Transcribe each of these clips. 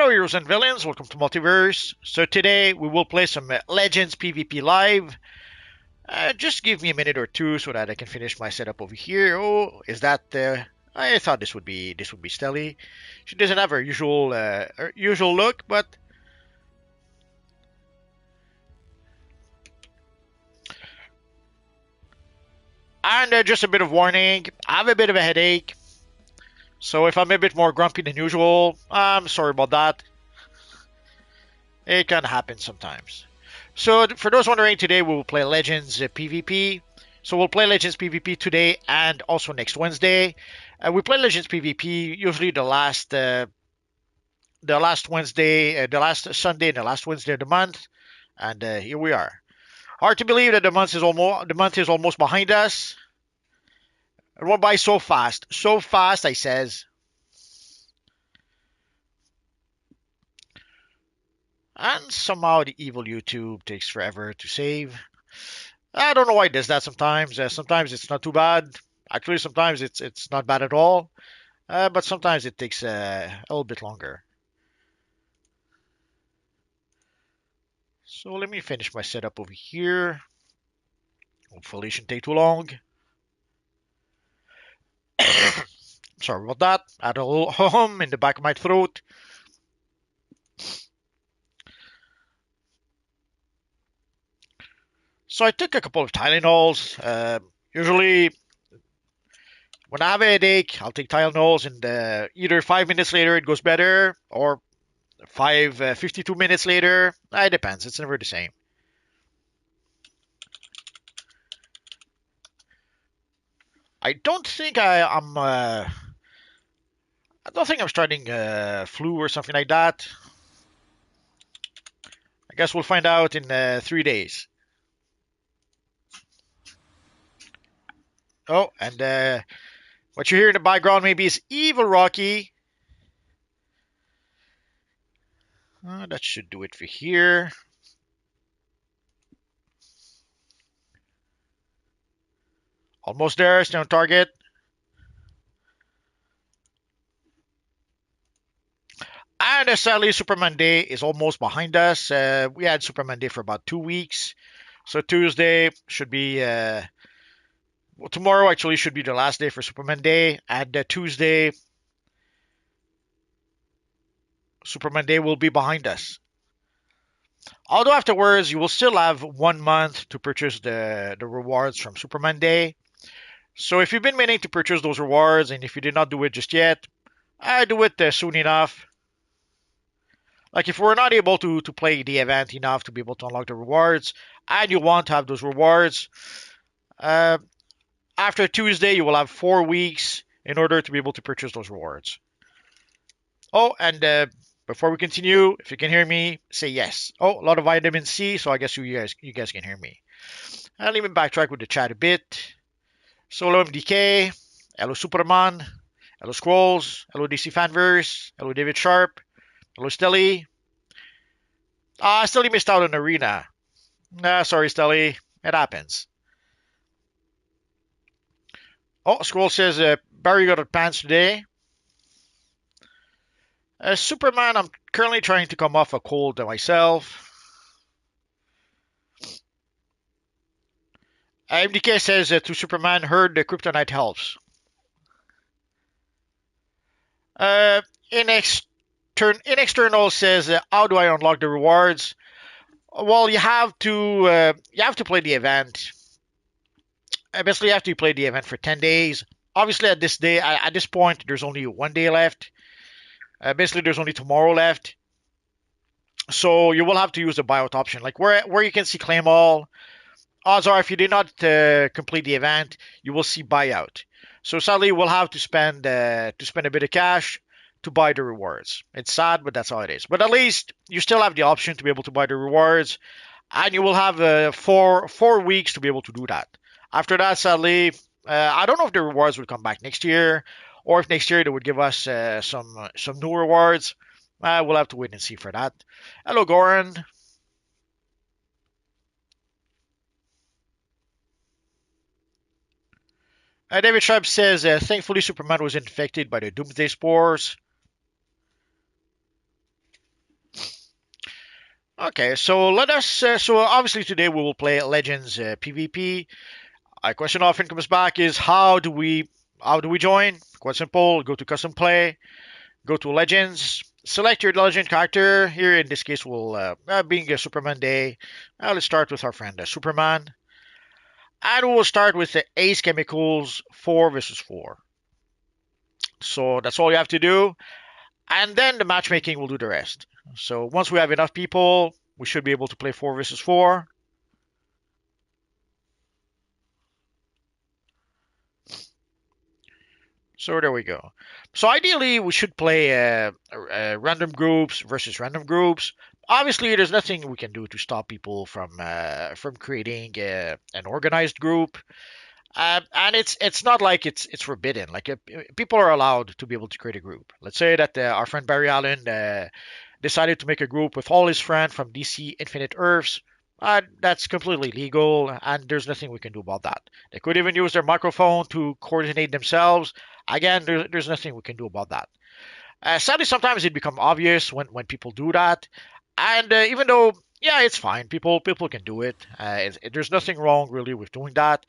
Hello heroes and villains, welcome to Multiverse. So today we will play some Legends PvP live. Just give me a minute or two so that I can finish my setup over here. Oh, is that I thought this would be Stelly. She doesn't have her usual look, but and just a bit of warning, I have a bit of a headache. So if I'm a bit more grumpy than usual, I'm sorry about that. It kind of happens sometimes. So for those wondering, today we will play Legends PvP. So we'll play Legends PvP today and also next Wednesday. We play Legends PvP usually the last Wednesday, the last Sunday, and the last Wednesday of the month, and here we are. Hard to believe that the month is almost behind us. It went by so fast. I says. And somehow the evil YouTube takes forever to save. I don't know why it does that sometimes. Sometimes it's not too bad. Actually, sometimes it's not bad at all. But sometimes it takes a little bit longer. So let me finish my setup over here. Hopefully it shouldn't take too long. Sorry about that. I had a little hum in the back of my throat. So I took a couple of Tylenols. Usually when I have a headache, I'll take Tylenols, and either 5 minutes later it goes better, or 52 minutes later. It depends. It's never the same. I don't think I don't think I'm starting flu or something like that. I guess we'll find out in 3 days. Oh, and what you hear in the background maybe is Evil Rocky. That should do it for here. Almost there, still on target. And sadly, Superman Day is almost behind us. We had Superman Day for about 2 weeks. So Tuesday should be, well, tomorrow actually should be the last day for Superman Day. And Tuesday, Superman Day will be behind us. Although afterwards, you will still have 1 month to purchase the rewards from Superman Day. So if you've been meaning to purchase those rewards, and if you did not do it just yet, I do it soon enough. Like if we're not able to play the event enough to be able to unlock the rewards, and you want to have those rewards, uh, after Tuesday you will have 4 weeks in order to be able to purchase those rewards. Oh, and before we continue, if you can hear me, say yes. Oh, a lot of vitamin C, so I guess you guys can hear me. I'll even backtrack with the chat a bit. So hello MDK, hello Superman, hello Scrolls, hello DC Fanverse, hello David Sharp, hello Stelly. Stelly missed out on Arena. Sorry Stelly, it happens. Oh, Scroll says Barry got a pants today. Superman, I'm currently trying to come off a cold myself. MDK says to Superman, heard the kryptonite helps. In external says, how do I unlock the rewards? Well, you have to play the event. Basically, you have to play the event for 10 days. Obviously, at this point, there's only 1 day left. Basically, there's only tomorrow left. So you will have to use the buyout option, like where you can see claim all. Odds are, if you did not complete the event, you will see buyout. So sadly, we'll have to spend a bit of cash to buy the rewards. It's sad, but that's how it is. But at least you still have the option to be able to buy the rewards, and you will have 4 weeks to be able to do that. After that, sadly, I don't know if the rewards would come back next year, or if next year they would give us some new rewards. We'll have to wait and see for that. Hello, Goran. David Sharp says, thankfully Superman was infected by the Doomsday Spores. Okay, so let us. So obviously today we will play Legends PvP. A question often comes back is how do we join? Quite simple. Go to custom play. Go to Legends. Select your legend character. Here in this case, we'll being a Superman day. Let's start with our friend Superman, and we'll start with the Ace Chemicals 4 versus 4. So that's all you have to do, and then the matchmaking will do the rest. So once we have enough people, we should be able to play 4 versus 4. So there we go. So ideally, we should play random groups versus random groups. Obviously, there's nothing we can do to stop people from creating an organized group, and it's not like it's forbidden. Like people are allowed to be able to create a group. Let's say that our friend Barry Allen decided to make a group with all his friends from DC Infinite Earths. That's completely legal, and there's nothing we can do about that. They could even use their microphone to coordinate themselves. Again, there's nothing we can do about that. Sadly, sometimes it becomes obvious when people do that, and even though yeah, it's fine. People can do it. There's nothing wrong really with doing that.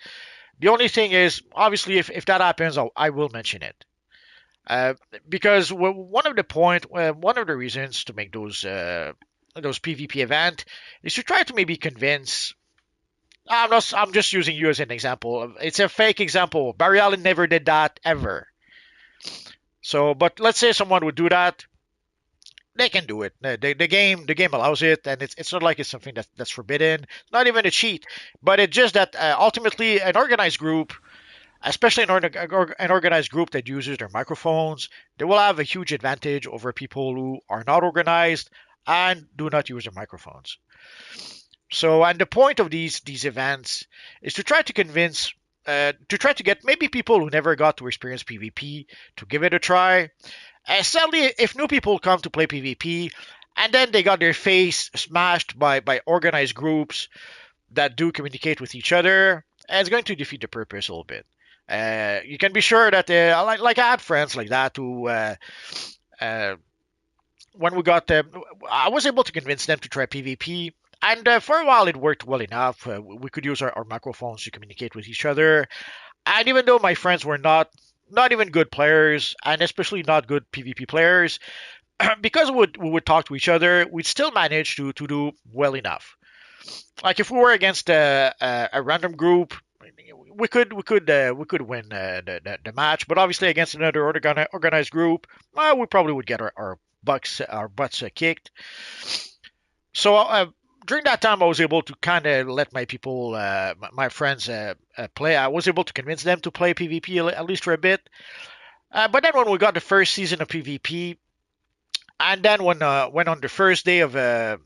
The only thing is, obviously, if that happens, I will mention it. Uh, because one of the reasons to make those PvP event is to try to maybe convince. I'm just using you as an example. It's a fake example. Barry Allen never did that ever. So, but let's say someone would do that, they can do it. The game allows it, and it's not like it's something that's forbidden. Not even a cheat, but it's just that ultimately an organized group, especially an organized group that uses their microphones, they will have a huge advantage over people who are not organized and do not use their microphones. So, and the point of these events is to try to convince, to try to get maybe people who never got to experience PvP to give it a try. Sadly, if new people come to play PvP and then they got their face smashed by organized groups that do communicate with each other, it's going to defeat the purpose a little bit. You can be sure that like I had friends like that who uh, when we got them, I was able to convince them to try PvP. And for a while, it worked well enough. We could use our microphones to communicate with each other. And even though my friends were not even good players, and especially not good PvP players, because we would talk to each other, we'd still manage to do well enough. Like if we were against a random group, we could win the match. But obviously against another organized group, we probably would get our butts kicked. So during that time, I was able to kind of let my people, my friends, play. I was able to convince them to play PvP at least for a bit. But then when we got the first season of PvP, and then when on the first day of the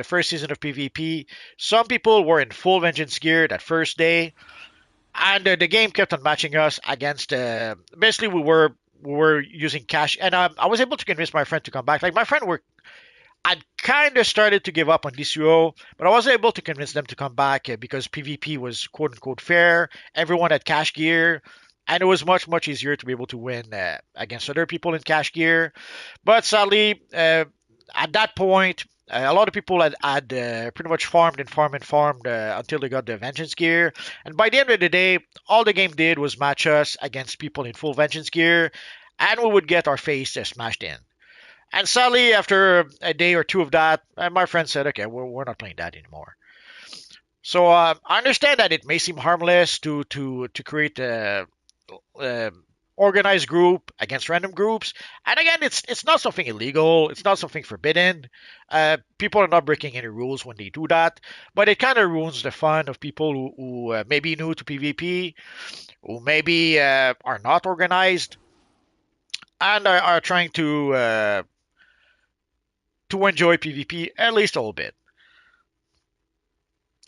first season of PvP, some people were in full vengeance gear that first day, and the game kept on matching us against. Basically, we were using cash, and I was able to convince my friend to come back. Like my friend were I'd kind of started to give up on DCUO, but I was able to convince them to come back because PvP was quote unquote fair. Everyone had cash gear, and it was much easier to be able to win against other people in cash gear. But sadly, at that point, a lot of people had pretty much farmed and farmed and farmed until they got the vengeance gear. And by the end of the day, all the game did was match us against people in full vengeance gear, and we would get our face smashed in. And sadly, after a day or two of that, my friend said, "Okay, we're not playing that anymore." So I understand that it may seem harmless to create a organized group against random groups, and again, it's not something illegal. It's not something forbidden. People are not breaking any rules when they do that, but it kind of ruins the fun of people who may be new to PvP, who maybe are not organized, and are trying to enjoy PvP at least a little bit.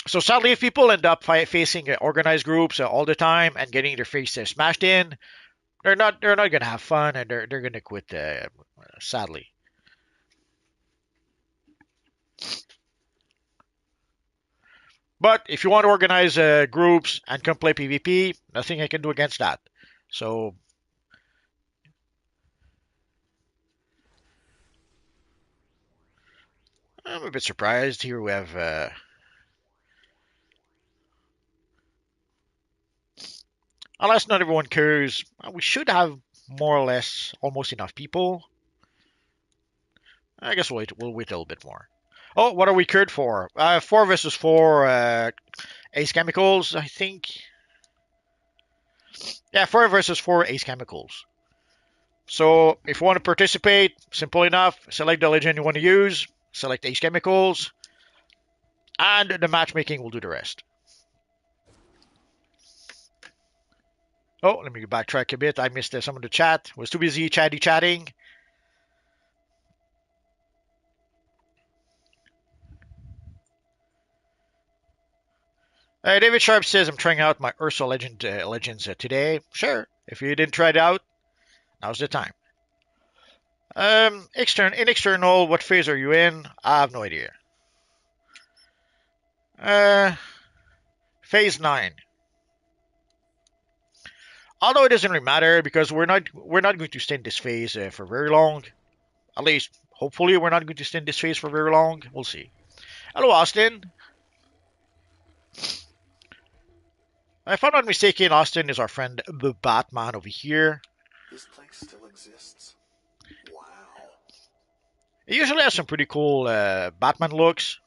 So sadly, if people end up facing organized groups all the time and getting their face smashed in, they're not gonna have fun and they're gonna quit. Sadly, but if you want to organize groups and come play PvP, nothing I can do against that. So I'm a bit surprised. Here we have unless not everyone cares, we should have more or less almost enough people. I guess we'll wait a little bit more. Oh, what are we cured for? 4 versus 4 ace chemicals, I think. Yeah, 4 versus 4 ace chemicals. So if you want to participate, simple enough, select the legend you want to use, select ace chemicals, and the matchmaking will do the rest. Oh, let me backtrack a bit. I missed some of the chat. Was too busy chatting. David Sharp says I'm trying out my Ursa legends today. Sure, if you didn't try it out, now's the time. External, what phase are you in? I have no idea. Phase 9. Although it doesn't really matter because we're not going to stay in this phase for very long. At least, hopefully, we're not going to stay in this phase for very long. We'll see. Hello, Austin. If I'm not mistaken, Austin is our friend the Batman over here. This place still exists. Wow. He usually has some pretty cool Batman looks.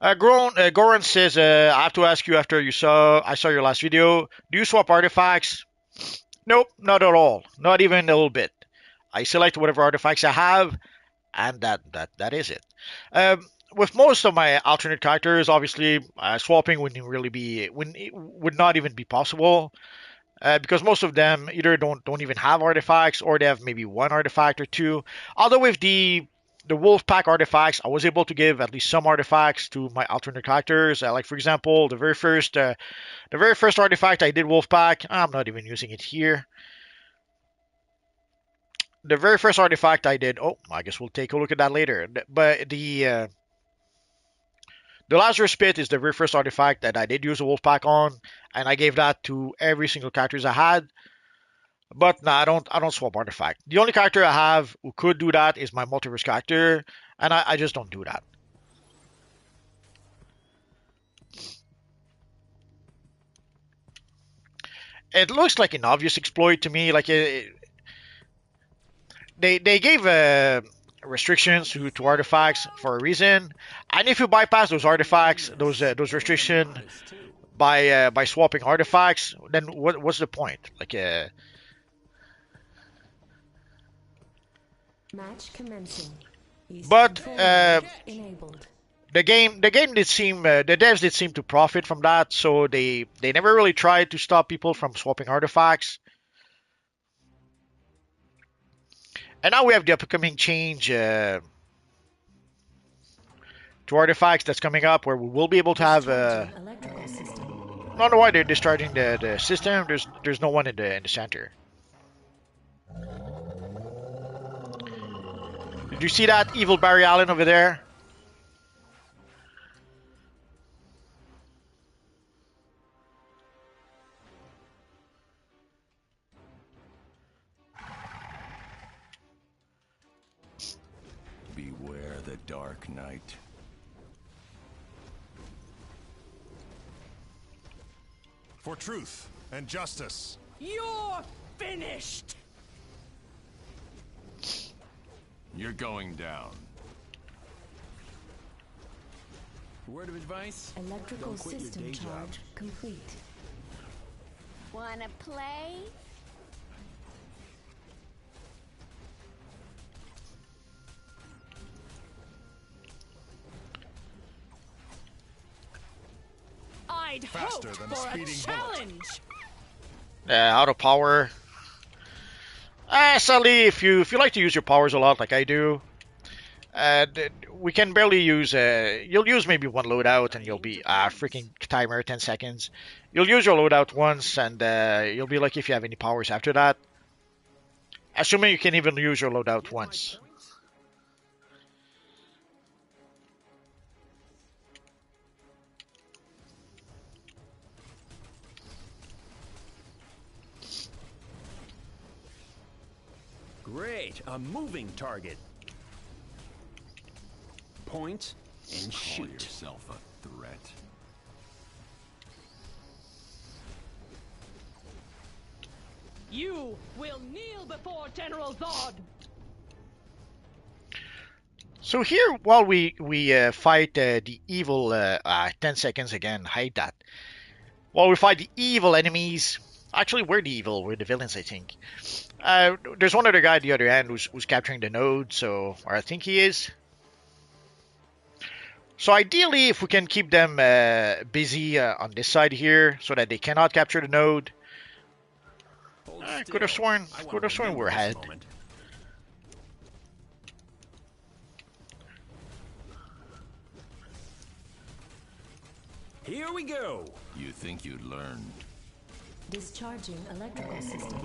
Goran says, I have to ask you after I saw your last video, do you swap artifacts? Nope, not at all. Not even a little bit. I select whatever artifacts I have, and that is it. With most of my alternate characters, obviously, swapping wouldn't would not even be possible. Because most of them either don't even have artifacts or they have maybe one artifact or two. Although with the wolf pack artifacts, I was able to give at least some artifacts to my alternate characters. Like for example, the very first artifact I did wolf pack. I'm not even using it here. The very first artifact I did. Oh, I guess we'll take a look at that later. But the Lazarus Pit is the very first artifact that I did use a wolf pack on, and I gave that to every single characters I had. But no, I don't swap artifact. The only character I have who could do that is my multiverse character, and I just don't do that. It looks like an obvious exploit to me. Like they gave restrictions to artifacts for a reason, and if you bypass those artifacts, those restrictions by swapping artifacts, then what's the point? Like Match commencing. But Enabled. the game did seem the devs did seem to profit from that, so they never really tried to stop people from swapping artifacts. And now we have the upcoming change to artifacts that's coming up, where we will be able to have. Electrical system. I don't know why they're discharging the system. There's no one in the center. Did you see that evil Barry Allen over there? Beware the dark night. For truth and justice. You're finished! You're going down. Word of advice? Electrical Don't quit your system day job. charge complete. Wanna play? I'd Faster hoped than a for a speeding bullet. challenge! Out of power. Sadly, if you like to use your powers a lot, like I do, we can barely use. You'll use maybe one loadout, and you'll be freaking timer 10 seconds. You'll use your loadout once, and you'll be lucky if you have any powers after that. Assuming you can even use your loadout once. Great, a moving target. Point and Call shoot. yourself a threat. You will kneel before General Zod. So here, while we fight the evil, 10 seconds again, hide that. While we fight the evil enemies, actually we're the evil, we're the villains, I think. There's one other guy at the other end who's capturing the node, so, or I think he is. So ideally, if we can keep them busy on this side here, so that they cannot capture the node. Hold Could have still. sworn, I wanna could have sworn remember we're this ahead. moment. Here we go. You think you'd learn? Discharging electrical system.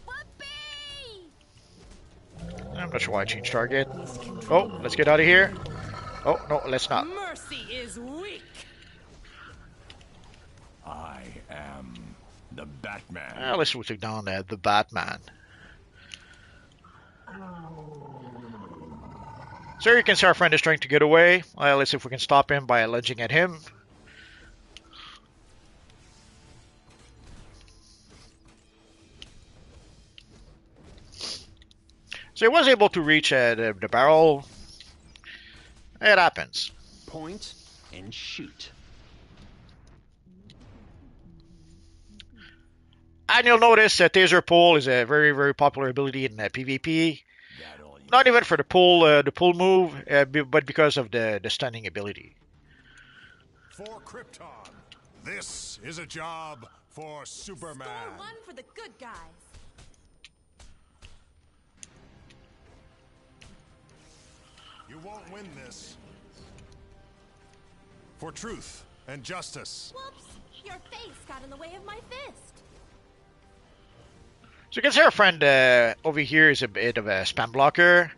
Whoopee! I'm not sure why I changed target. East Oh, control let's node get out of here. enabled. Oh, no, let's not. Mercy is weak. I am the Batman. At least we took down the Batman. So you can see our friend is trying to get away. Let's see if we can stop him by lunging at him. So he was able to reach the barrel. It happens. Point and shoot. And you'll notice that Taser Pull is a very, very popular ability in PvP. That all you Not even for the pull move, but because of the stunning ability. For Krypton, this is a job for Superman. Score one for the good guys. You won't win this. For truth and justice. Whoops! Your face got in the way of my fist. So you can see our friend over here is a bit of a spam blocker.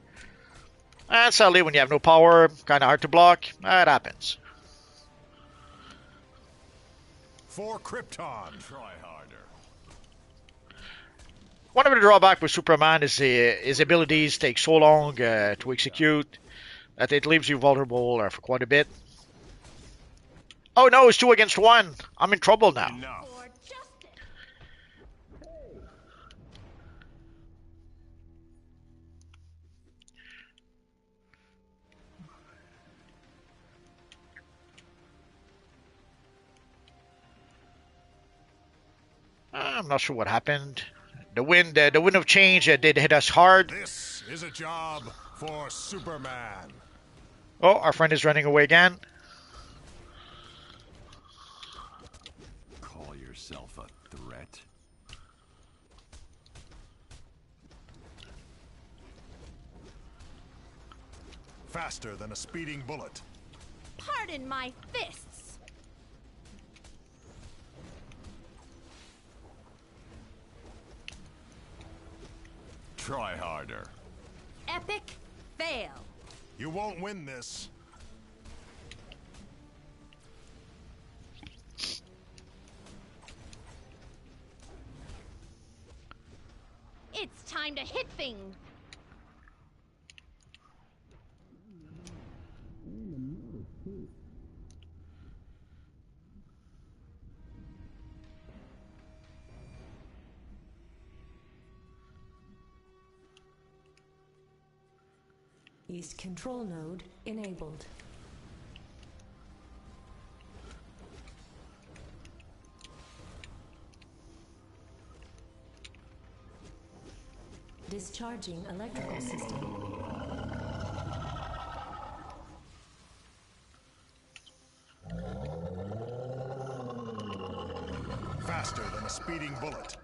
And sadly, when you have no power, kind of hard to block. That happens. For Krypton, try harder. One of the drawbacks with Superman is his abilities take so long to execute that it leaves you vulnerable for quite a bit. Oh no, it's 2 against 1. I'm in trouble now. Enough. For justice. I'm not sure what happened. The wind of change did hit us hard. This is a job for Superman. Oh, our friend is running away again. Call yourself a threat. Faster than a speeding bullet. Pardon my fists. Try harder. Epic fail. You won't win this. It's time to hit things. East control node enabled. Discharging electrical system. Faster than a speeding bullet.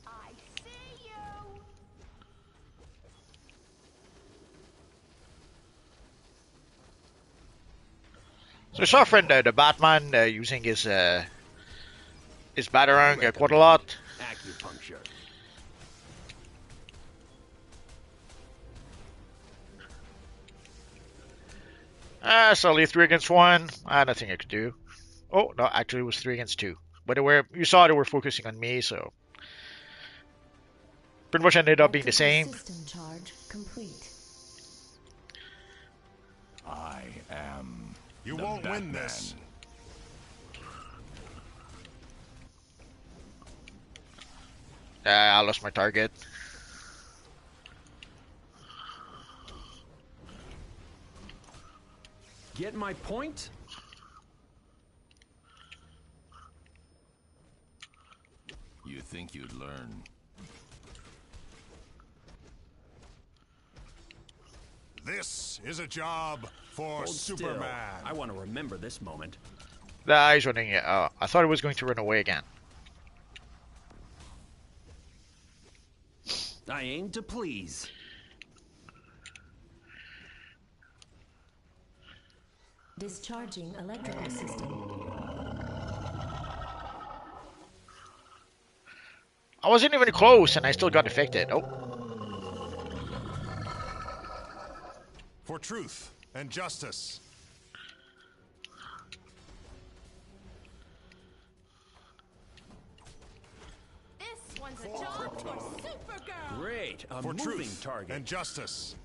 I see you. So we saw our friend the Batman using his Batarang quite a lot. Acupuncture. So only 3 against 1. Nothing I could do. Oh, no, actually it was 3 against 2. But you saw they were focusing on me, so pretty much ended up being the Electrical same. System charge complete. I am. You the won't win Batman. this. I lost my target. Get my point? You think you'd learn? This is a job for Hold still. Superman. I want to remember this moment. He's running. I thought it was going to run away again. I aim to please. Discharging electrical system. I wasn't even close, and I still got affected. Oh, For truth and justice. This one's a job for Supergirl. Great. A For moving truth target. and justice.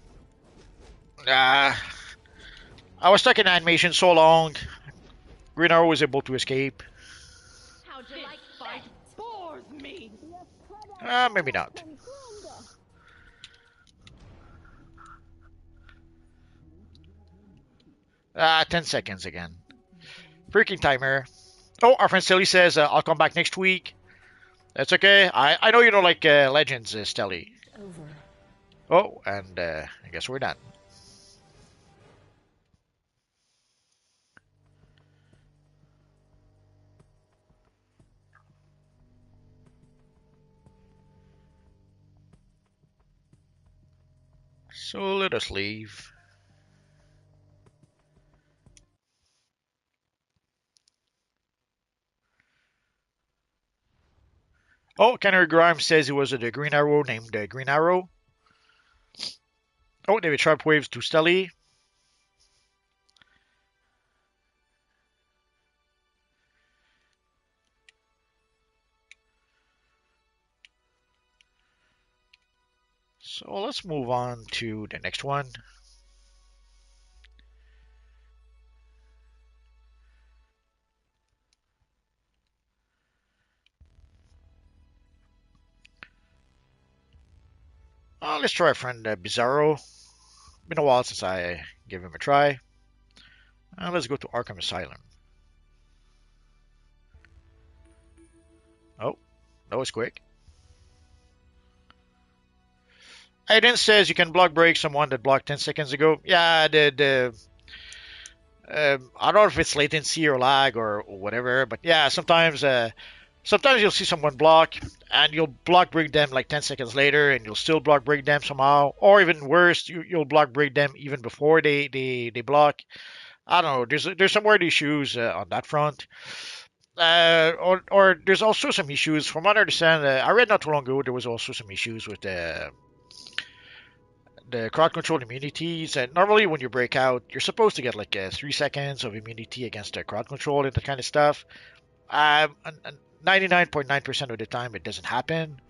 I was stuck in animation so long. Green Arrow was able to escape. How'd you This like fight that? bores me. Maybe not. 10 seconds again. Freaking timer. Oh, our friend Stelly says, I'll come back next week. That's okay. I know you don't like Legends, Stelly. Over. Oh, and I guess we're done. So let us leave. Oh, Kenner Grimes says it was the Green Arrow named Green Arrow. Oh, David Sharp waves to Stelly. So let's move on to the next one. Let's try our friend Bizarro. Been a while since I gave him a try. Let's go to Arkham Asylum. Oh, that was quick. Aiden says you can block break someone that blocked 10 seconds ago. Yeah, I don't know if it's latency or lag or whatever, but yeah, sometimes you'll see someone block and you'll block break them like 10 seconds later and you'll still block break them somehow, or even worse, you'll block break them even before they block. I don't know. There's some weird issues on that front. Or there's also some issues from what I understand. I read not too long ago there was also some issues with the crowd control immunities. And normally when you break out, you're supposed to get like 3 seconds of immunity against the crowd control and that kind of stuff. And 99.9% of the time it doesn't happen.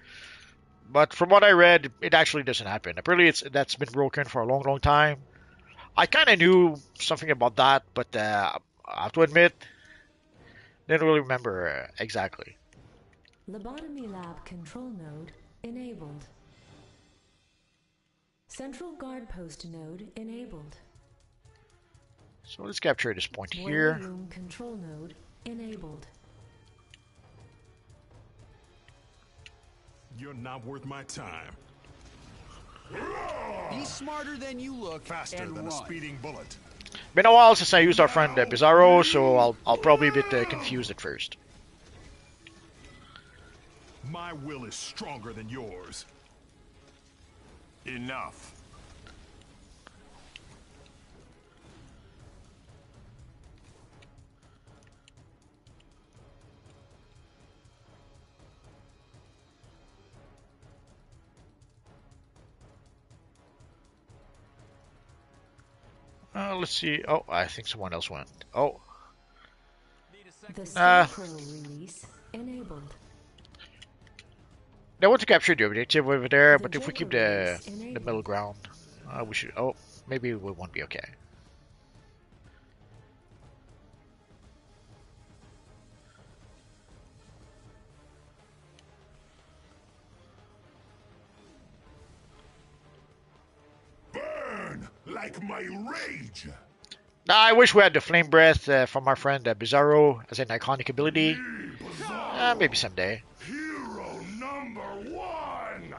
But from what I read, it actually doesn't happen. Apparently, that's been broken for a long, long time. I kind of knew something about that, but I have to admit, didn't really remember exactly. Lobotomy lab control node enabled. Central guard post node enabled. So let's capture this point Boiler here. room control node enabled. You're not worth my time. Be smarter than you look. Faster and than run. a speeding bullet. Been a while since I used our friend Bizarro, so I'll probably be a bit confused at first. My will is stronger than yours. Enough. Let's see. Oh, I think someone else went. Oh, The Scarecrow release enabled. They want to capture the objective over there, The but if we keep Joker release the enabled. middle ground, we should. Oh, maybe we won't be okay. Burn like my rage. Nah, I wish we had the flame breath from our friend Bizarro as an iconic ability. Maybe someday. Hero number one.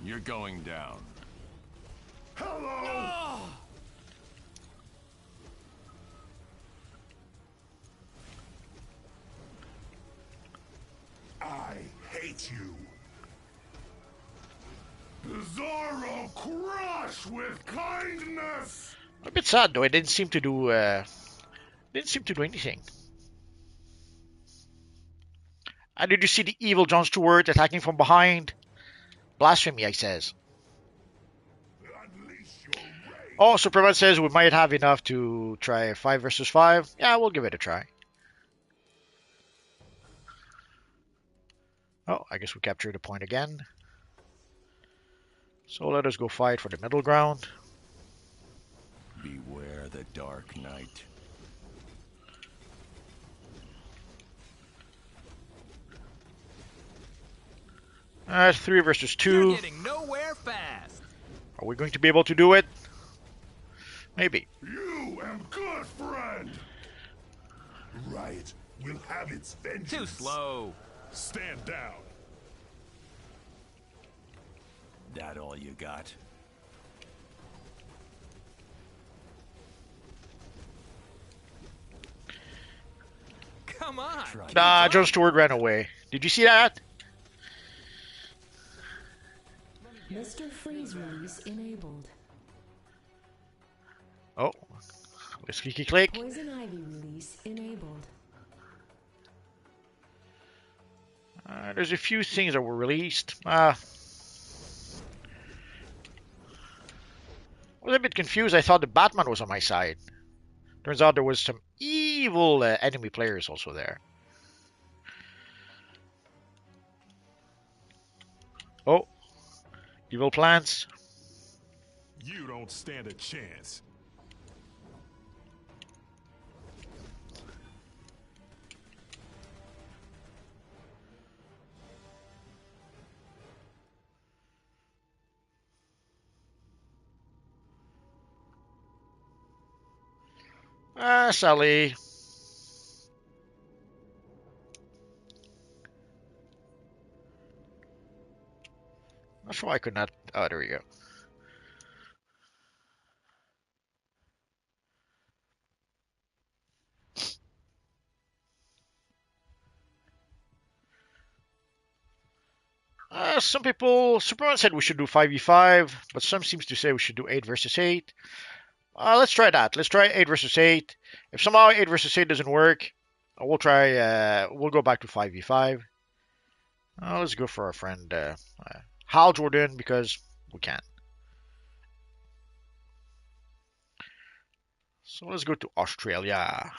You're going down. Hello. I hate you. Bizarro crush with kindness. A bit sad though. It didn't seem to do. Didn't seem to do anything. And did you see the evil Jon Stewart attacking from behind? Blasphemy, I says. Unleash your rage. Oh, Superman says we might have enough to try 5 versus 5. Yeah, we'll give it a try. Oh, I guess we captured the point again. So let us go fight for the middle ground. Beware the Dark Knight. 3 versus You're 2. getting nowhere fast. Are we going to be able to do it? Maybe. You am good, friend. Riot will have its vengeance. Too slow. Stand down. That all you got? Come on. Nah, Jon Stewart ran away. Did you see that? Mr. Freeze release enabled. Oh, let's click. Poison Ivy release enabled. There's a few things that were released. I was a bit confused. I thought the Batman was on my side. Turns out there was some evil enemy players also there. Oh, evil plants. You don't stand a chance. Sally. Not sure why I could not. Oh, there we go. Some people, Superman said we should do 5v5, but some seems to say we should do 8 versus 8. Let's try that. Let's try 8 versus 8. If somehow 8 versus 8 doesn't work, we'll try, we'll go back to 5v5. Let's go for our friend Hal Jordan because we can. So let's go to Australia.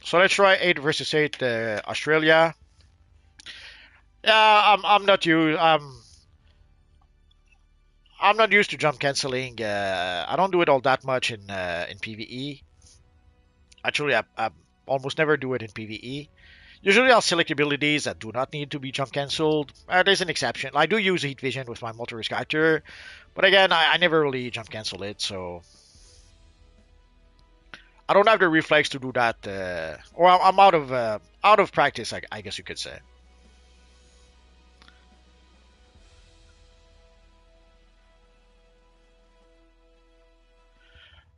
So let's try 8 versus 8 Australia. Yeah, I'm not used. I'm not used to jump canceling. I don't do it all that much in PvE. Actually, I almost never do it in PvE. Usually, I'll select abilities that do not need to be jump cancelled. There's an exception. I do use heat vision with my multi-risk actor, but again, I never really jump cancel it, so I don't have the reflex to do that. Or I'm out of practice, I guess you could say.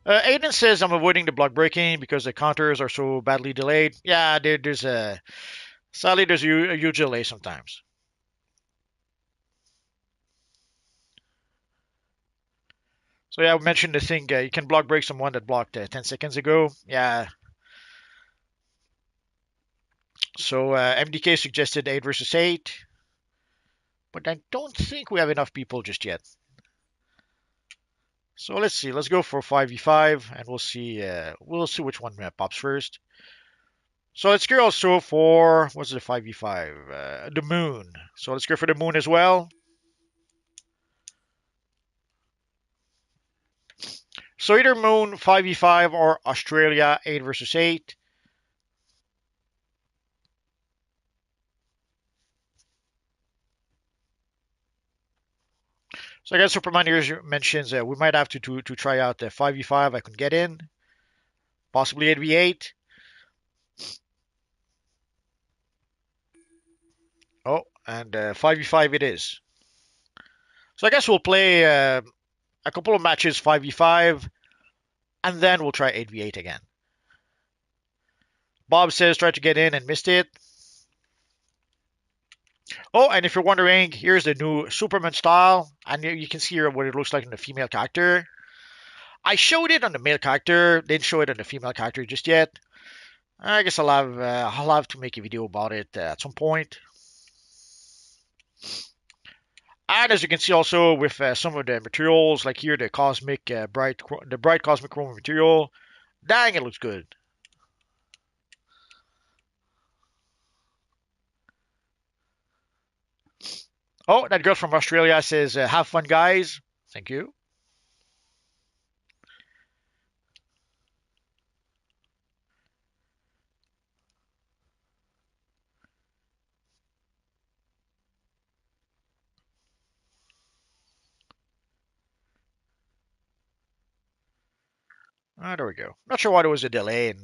Aiden says I'm avoiding the block breaking because the counters are so badly delayed. Yeah, there's a sadly there's a huge delay sometimes. So yeah, I mentioned the thing you can block break someone that blocked 10 seconds ago. Yeah. So MDK suggested 8 versus 8, but I don't think we have enough people just yet. So let's see. Let's go for 5v5, and we'll see which one pops first. So let's go also for what's the 5v5? The moon. So let's go for the moon as well. So either moon 5v5 or Australia 8 versus 8. So I guess Superman here mentions we might have to try out the 5v5. I can get in, possibly 8v8. Oh, and 5v5 it is. So I guess we'll play a couple of matches 5v5, and then we'll try 8v8 again. Bob says try to get in and missed it. Oh, and if you're wondering, here's the new Superman style, and you can see here what it looks like in the female character. I showed it on the male character, didn't show it on the female character just yet. I guess I'll have to make a video about it at some point. And as you can see also with some of the materials, like here the cosmic bright cosmic chrome material, dang, it looks good. Oh, that girl from Australia says, have fun, guys. Thank you. Ah, there we go. Not sure why there was a delay in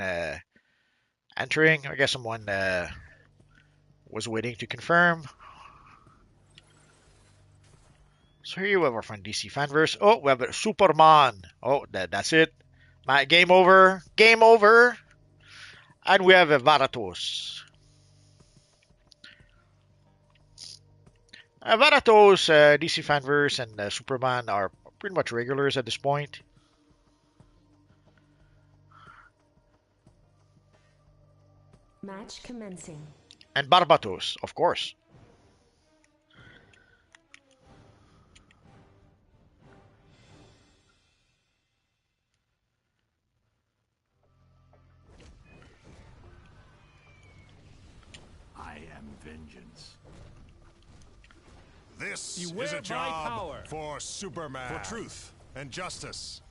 entering. I guess someone was waiting to confirm. So here we have our friend DC Fanverse. Oh, we have a Superman. Oh, that's it. Game over. Game over. And we have a Varatos. Varatos, DC Fanverse, and Superman are pretty much regulars at this point. Match commencing. And Barbatos, of course. I am vengeance. This Beware is a my job power. for Superman. For truth and justice.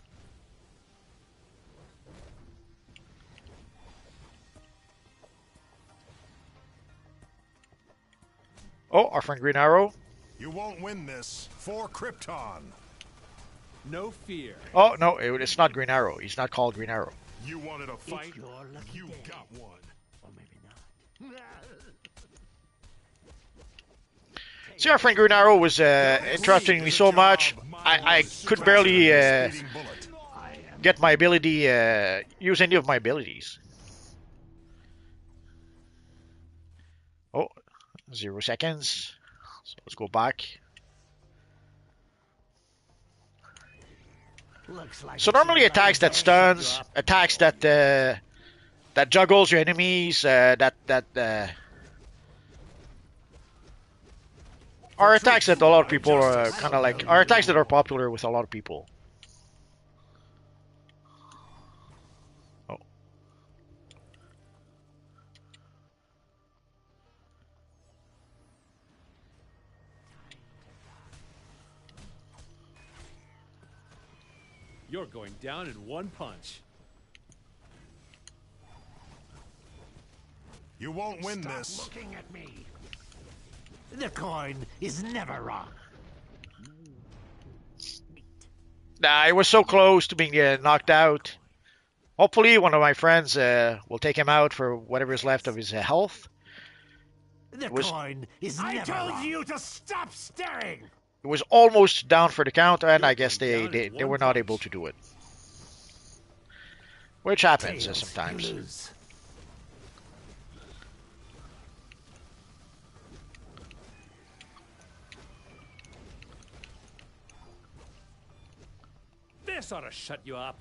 Oh, our friend Green Arrow. You won't win this for Krypton. No fear. Oh, no, it's not Green Arrow. He's not called Green Arrow. You wanted a fight? You got one. Or maybe not. See, our friend Green Arrow was interrupting me so much, I could barely get my ability, use any of my abilities. Oh, 0 seconds. So let's go back. So normally attacks that stuns, attacks that that juggles your enemies, are attacks that a lot of people are kind of like, are attacks that are popular with a lot of people. Oh. You're going down in one punch. You won't win this. Looking at me. The coin is never wrong. Nah, I was so close to being knocked out. Hopefully one of my friends will take him out for whatever is left of his health. The coin is never wrong. I told you to stop staring! It was almost down for the count, and I guess they were not able to do it. Which happens sometimes. This ought to shut you up.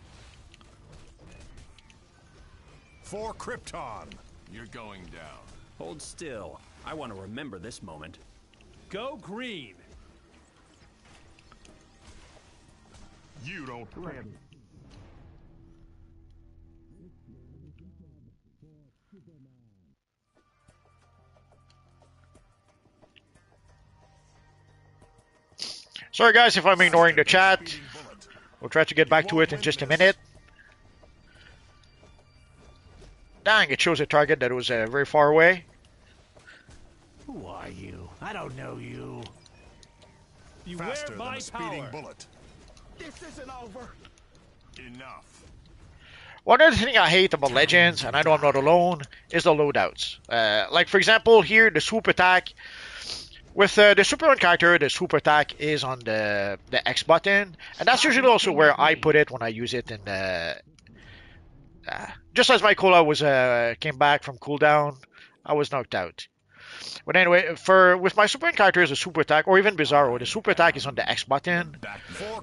For Krypton. You're going down. Hold still. I want to remember this moment. Go green. You don't. Sorry guys if I'm ignoring the chat. Speeding bullet. We'll try to get back to it in just a minute. Dang, it shows a target that was very far away. Who are you? I don't know you. Beware Faster than my a speeding power. bullet. This isn't over. Enough. One other thing I hate about Legends, and I know I'm not alone, is the loadouts. Like for example here, the swoop attack. With the Superman character, the swoop attack is on the X button, and that's usually also where I put it when I use it in the... just as my cola was came back from cooldown, I was knocked out. But anyway, with my Superman characters, the super attack, or even Bizarro, the super attack is on the X button.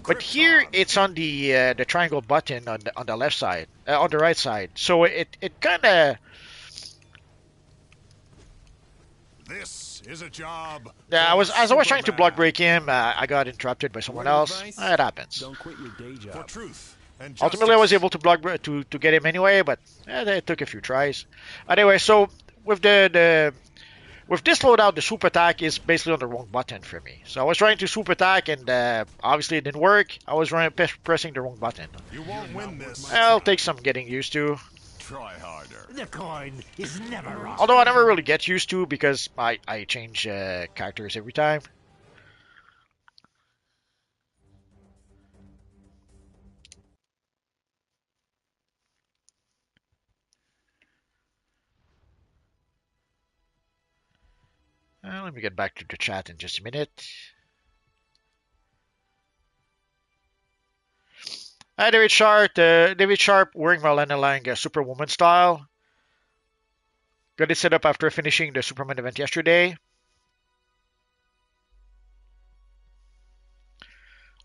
But here it's on the triangle button on the left side, on the right side. So it kind of... This is a job. Yeah, for as I was trying to block Superman. break him, I got interrupted by someone else. It happens. Don't quit your day For job. truth and justice. Ultimately, I was able to block to get him anyway, but it took a few tries. Anyway, so with with this loadout, the super attack is basically on the wrong button for me. So I was trying to super attack, and obviously it didn't work. I was pressing the wrong button. You won't win this. It'll take some getting used to. Try harder. The coin is never wrong. Although I never really get used to because I change characters every time. Let me get back to the chat in just a minute. Hi, David Sharp. David Sharp wearing Marlena Lang Superwoman style. Got it set up after finishing the Superman event yesterday.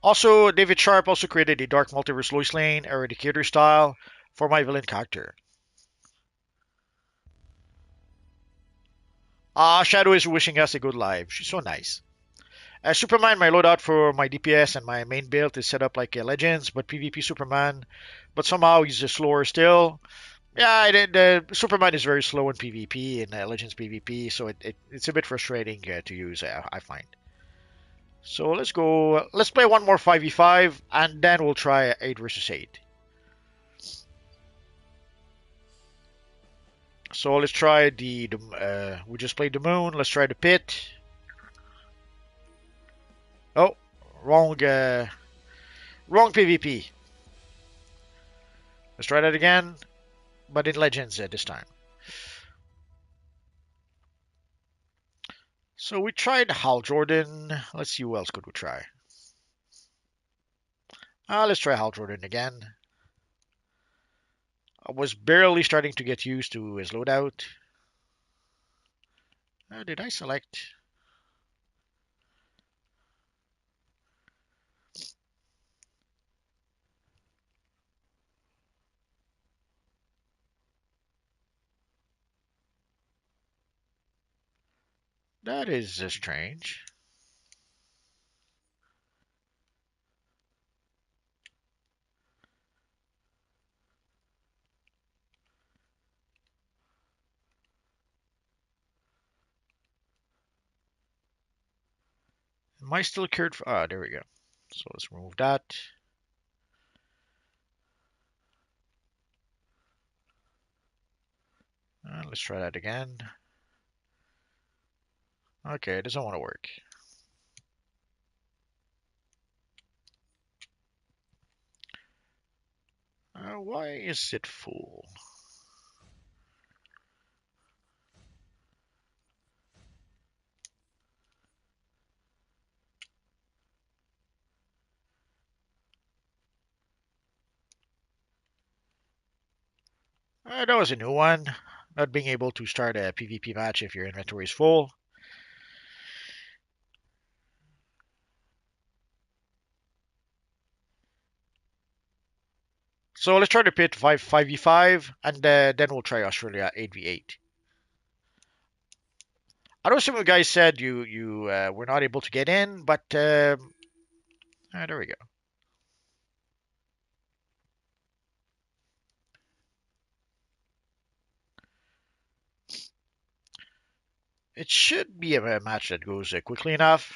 Also, David Sharp also created a Dark Multiverse Lois Lane Eradicator style for my villain character. Shadow is wishing us a good life. She's so nice. Superman, my loadout for my DPS and my main build is set up like Legends, but PvP Superman. But somehow he's slower still. Yeah, the Superman is very slow in PvP and Legends PvP, so it's a bit frustrating to use, I find. So let's go. Let's play one more 5v5, and then we'll try 8 versus 8. So let's try we just played the moon. Let's try the pit. Oh, wrong PvP. Let's try that again, but in Legends this time. So we tried Hal Jordan. Let's see who else could we try. Let's try Hal Jordan again. I was barely starting to get used to his loadout. Did I select? That is strange. Am I still cured for... Ah, there we go. So let's remove that. Let's try that again. Okay, it doesn't want to work. Why is it full? That was a new one. Not being able to start a PvP match if your inventory is full. So let's try to pit 5v5, and then we'll try Australia 8v8. I know some of you guys said you were not able to get in, but there we go. It should be a match that goes quickly enough.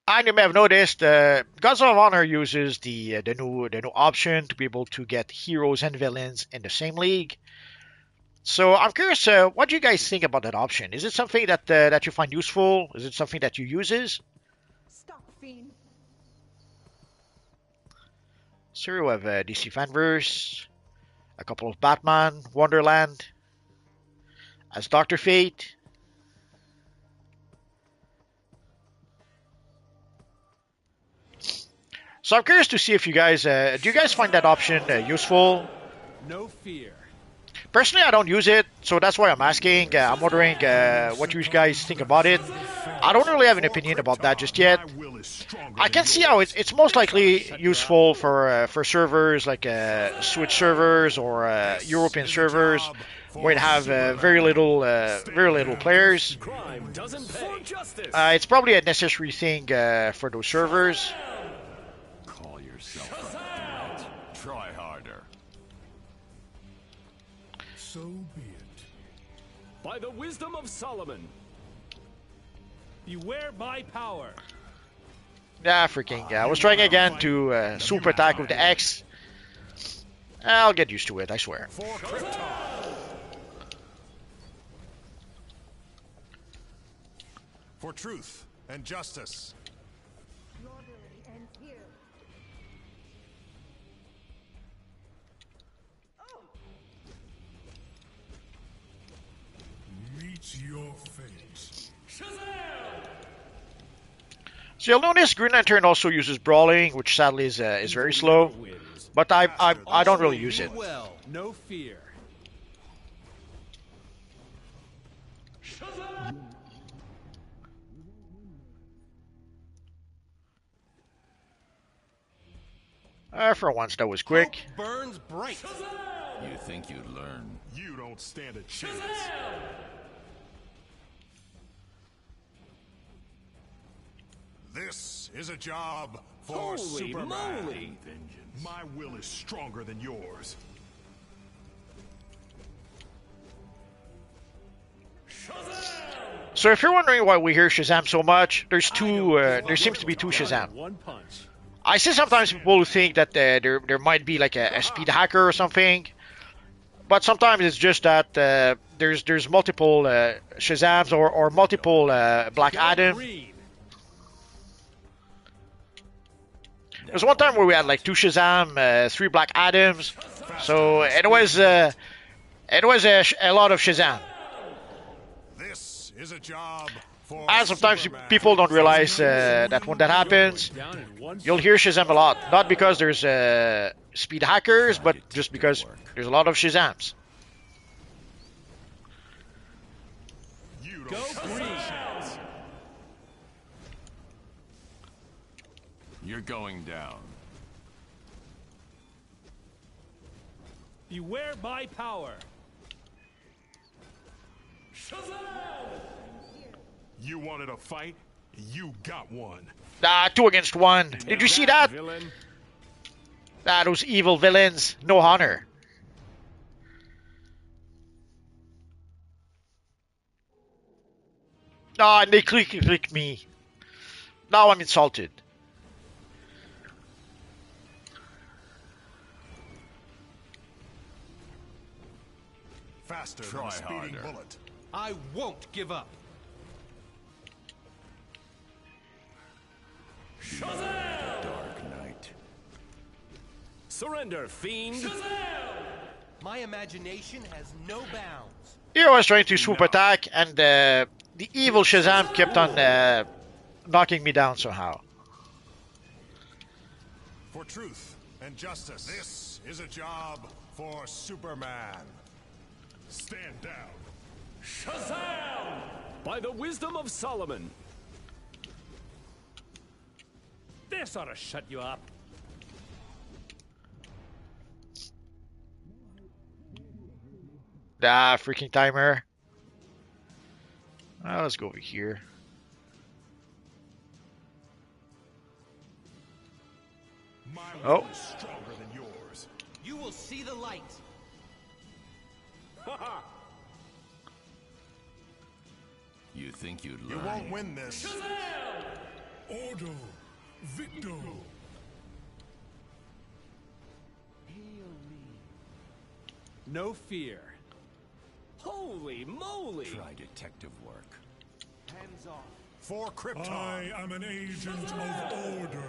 And you may have noticed, Gods of Honor uses the new option to be able to get heroes and villains in the same league. So I'm curious, what do you guys think about that option? Is it something that you find useful? Is it something that you uses? Stop, fiend. So we have DC Fanverse, a couple of Batman, Wonderland, as Doctor Fate. So I'm curious to see if you guys do you guys find that option useful? No fear. Personally, I don't use it, so that's why I'm asking. I'm wondering what you guys think about it. I don't really have an opinion about that just yet. I can see how it's most likely useful for servers like Switch servers or European servers where you have very little players. Crime doesn't pay. Justice. It's probably a necessary thing for those servers. Call yourself a threat. Try harder. So be it. By the wisdom of Solomon. Beware my power. Yeah, freaking. I was trying again to super attack with the X. I'll get used to it, I swear. For truth and justice. Your ability ends here. Meet your fate. So you'll notice Green Lantern also uses Brawling, which sadly is very slow. But I don't really use it. Well, no fear. For once, that was quick. Burns bright. You think you'd learn? You don't stand a chance. This is a job for Holy Superman. moly! Vengeance. My will is stronger than yours. So if you're wondering why we hear Shazam so much, there seems to be two Shazam. One punch. I see sometimes people who think that there might be like a speed hacker or something, but sometimes it's just that there's multiple Shazams or multiple Black Adam. Green. There's one time where we had like two Shazam, three Black Adams, so it was a lot of Shazam. This is a job for And sometimes Superman. people don't realize that when that happens, Down in one. you'll hear Shazam a lot. Not because there's speed hackers, but just because there's a lot of Shazams. You Go don't green. You're going down. Beware my power. You wanted a fight? You got one. 2 against 1. Did you see that? Villain. Those evil villains. No honor. And they clicked me. Now I'm insulted. Faster than Try a speeding harder. bullet. I won't give up. Dark Knight. Surrender, fiend. My imagination has no bounds. Here I was trying to swoop attack, and the evil Shazam kept on knocking me down somehow. For truth and justice. This is a job for Superman. Stand down. By the wisdom of Solomon. This This ought to shut you up. Ah, freaking timer. Let's go over here. My Oh. will is stronger than yours. You will see the light. You think you'd You learn? won't win this. Ordo, Victor. No fear. Holy moly! Try detective work. Hands off. For Krypton. I am an agent of order.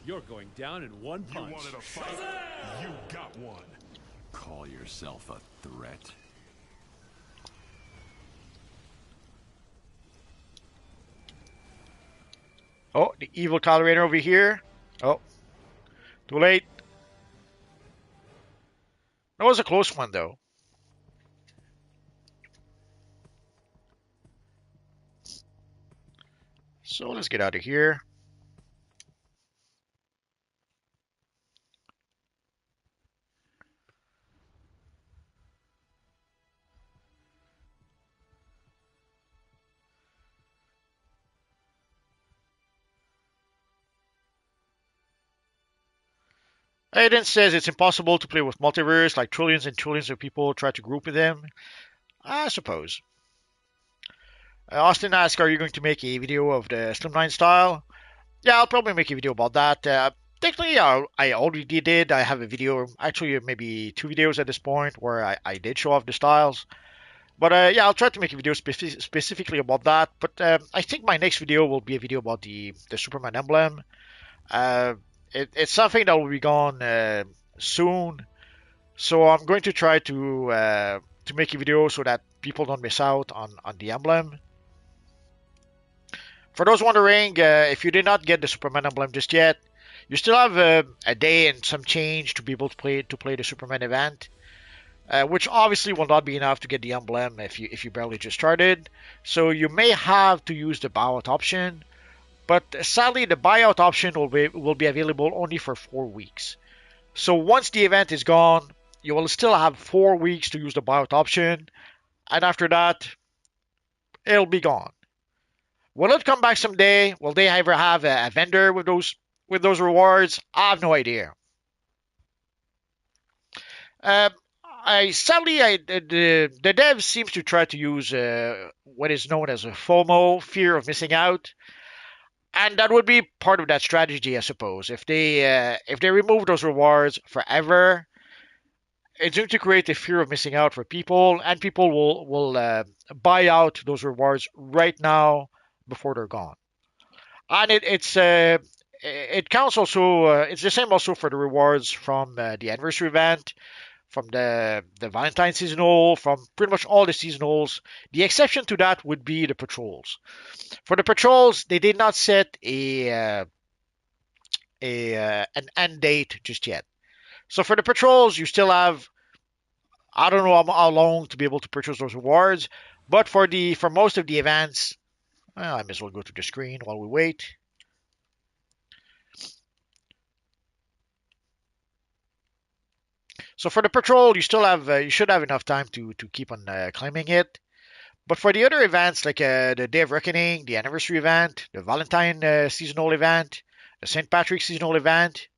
You're going down in one You punch. wanted a fight? You got one. Call yourself a threat? Oh, the evil tolerator over here. Oh, too late. That was a close one, though. So let's get out of here. Aiden says it's impossible to play with multiverse, like trillions and trillions of people try to group with them. I suppose. Austin asks, are you going to make a video of the Slimline style? Yeah, I'll probably make a video about that. Technically, I already did. I have a video, actually maybe 2 videos at this point, where I did show off the styles. But yeah, I'll try to make a video specifically about that. But I think my next video will be a video about the Superman emblem. It's something that will be gone soon, so I'm going to try to make a video so that people don't miss out on the emblem. For those wondering, if you did not get the Superman emblem just yet, you still have a day and some change to be able to play the Superman event, which obviously will not be enough to get the emblem if you barely just started. So you may have to use the buyout option. But sadly, the buyout option will be available only for 4 weeks. So once the event is gone, you will still have 4 weeks to use the buyout option, and after that, it'll be gone. Will it come back someday? Will they ever have a vendor with those rewards? I have no idea. The dev seems to try to use what is known as a FOMO, fear of missing out. And that would be part of that strategy, I suppose. If they remove those rewards forever, it's going to create a fear of missing out for people, and people will buy out those rewards right now before they're gone. And it counts also. It's the same also for the rewards from the anniversary event, from the Valentine seasonal, from pretty much all the seasonals. The exception to that would be the patrols. For the patrols, they did not set an end date just yet. So for the patrols, you still have, I don't know how long to be able to purchase those rewards, but for most of the events, well, I may as well go to the screen while we wait. So for the patrol, you should have enough time to keep on claiming it. But for the other events, like the Day of Reckoning, the Anniversary event, the Valentine seasonal event, the St. Patrick's seasonal event,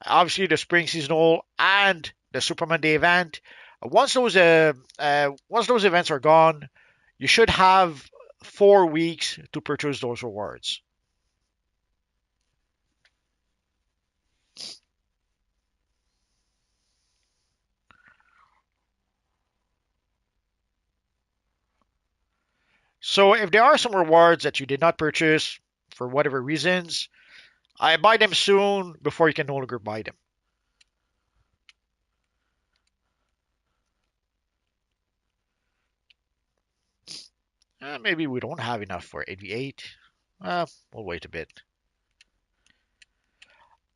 obviously the Spring seasonal, and the Superman Day event, once those events are gone, you should have 4 weeks to purchase those rewards. So if there are some rewards that you did not purchase for whatever reasons, I buy them soon before you can no longer buy them. Maybe we don't have enough for 88. We'll wait a bit.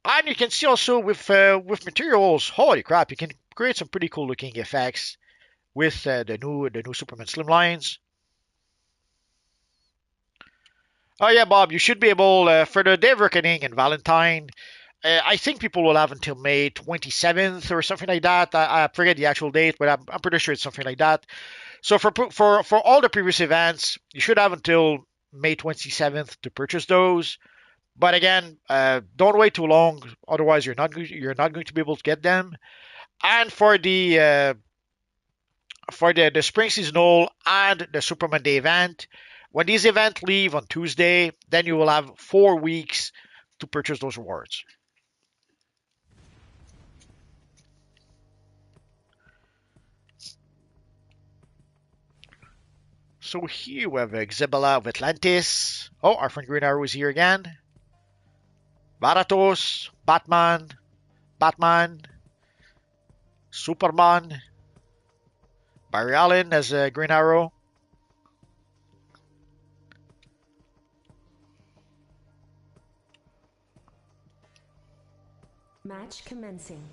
And you can see also with materials, holy crap, you can create some pretty cool looking effects with the new Superman Slimlines. Oh yeah, Bob, you should be able for the Day of Reckoning and Valentine. I think people will have until May 27th or something like that. I forget the actual date, but I'm pretty sure it's something like that. So for all the previous events, you should have until May 27th to purchase those. But again, don't wait too long, otherwise you're not going to be able to get them. And for the spring seasonal and the Superman Day event, when these events leave on Tuesday, then you will have 4 weeks to purchase those rewards. So here we have Xebela of Atlantis. Oh, our friend Green Arrow is here again. Baratos, Batman, Superman, Barry Allen as Green Arrow. Match commencing.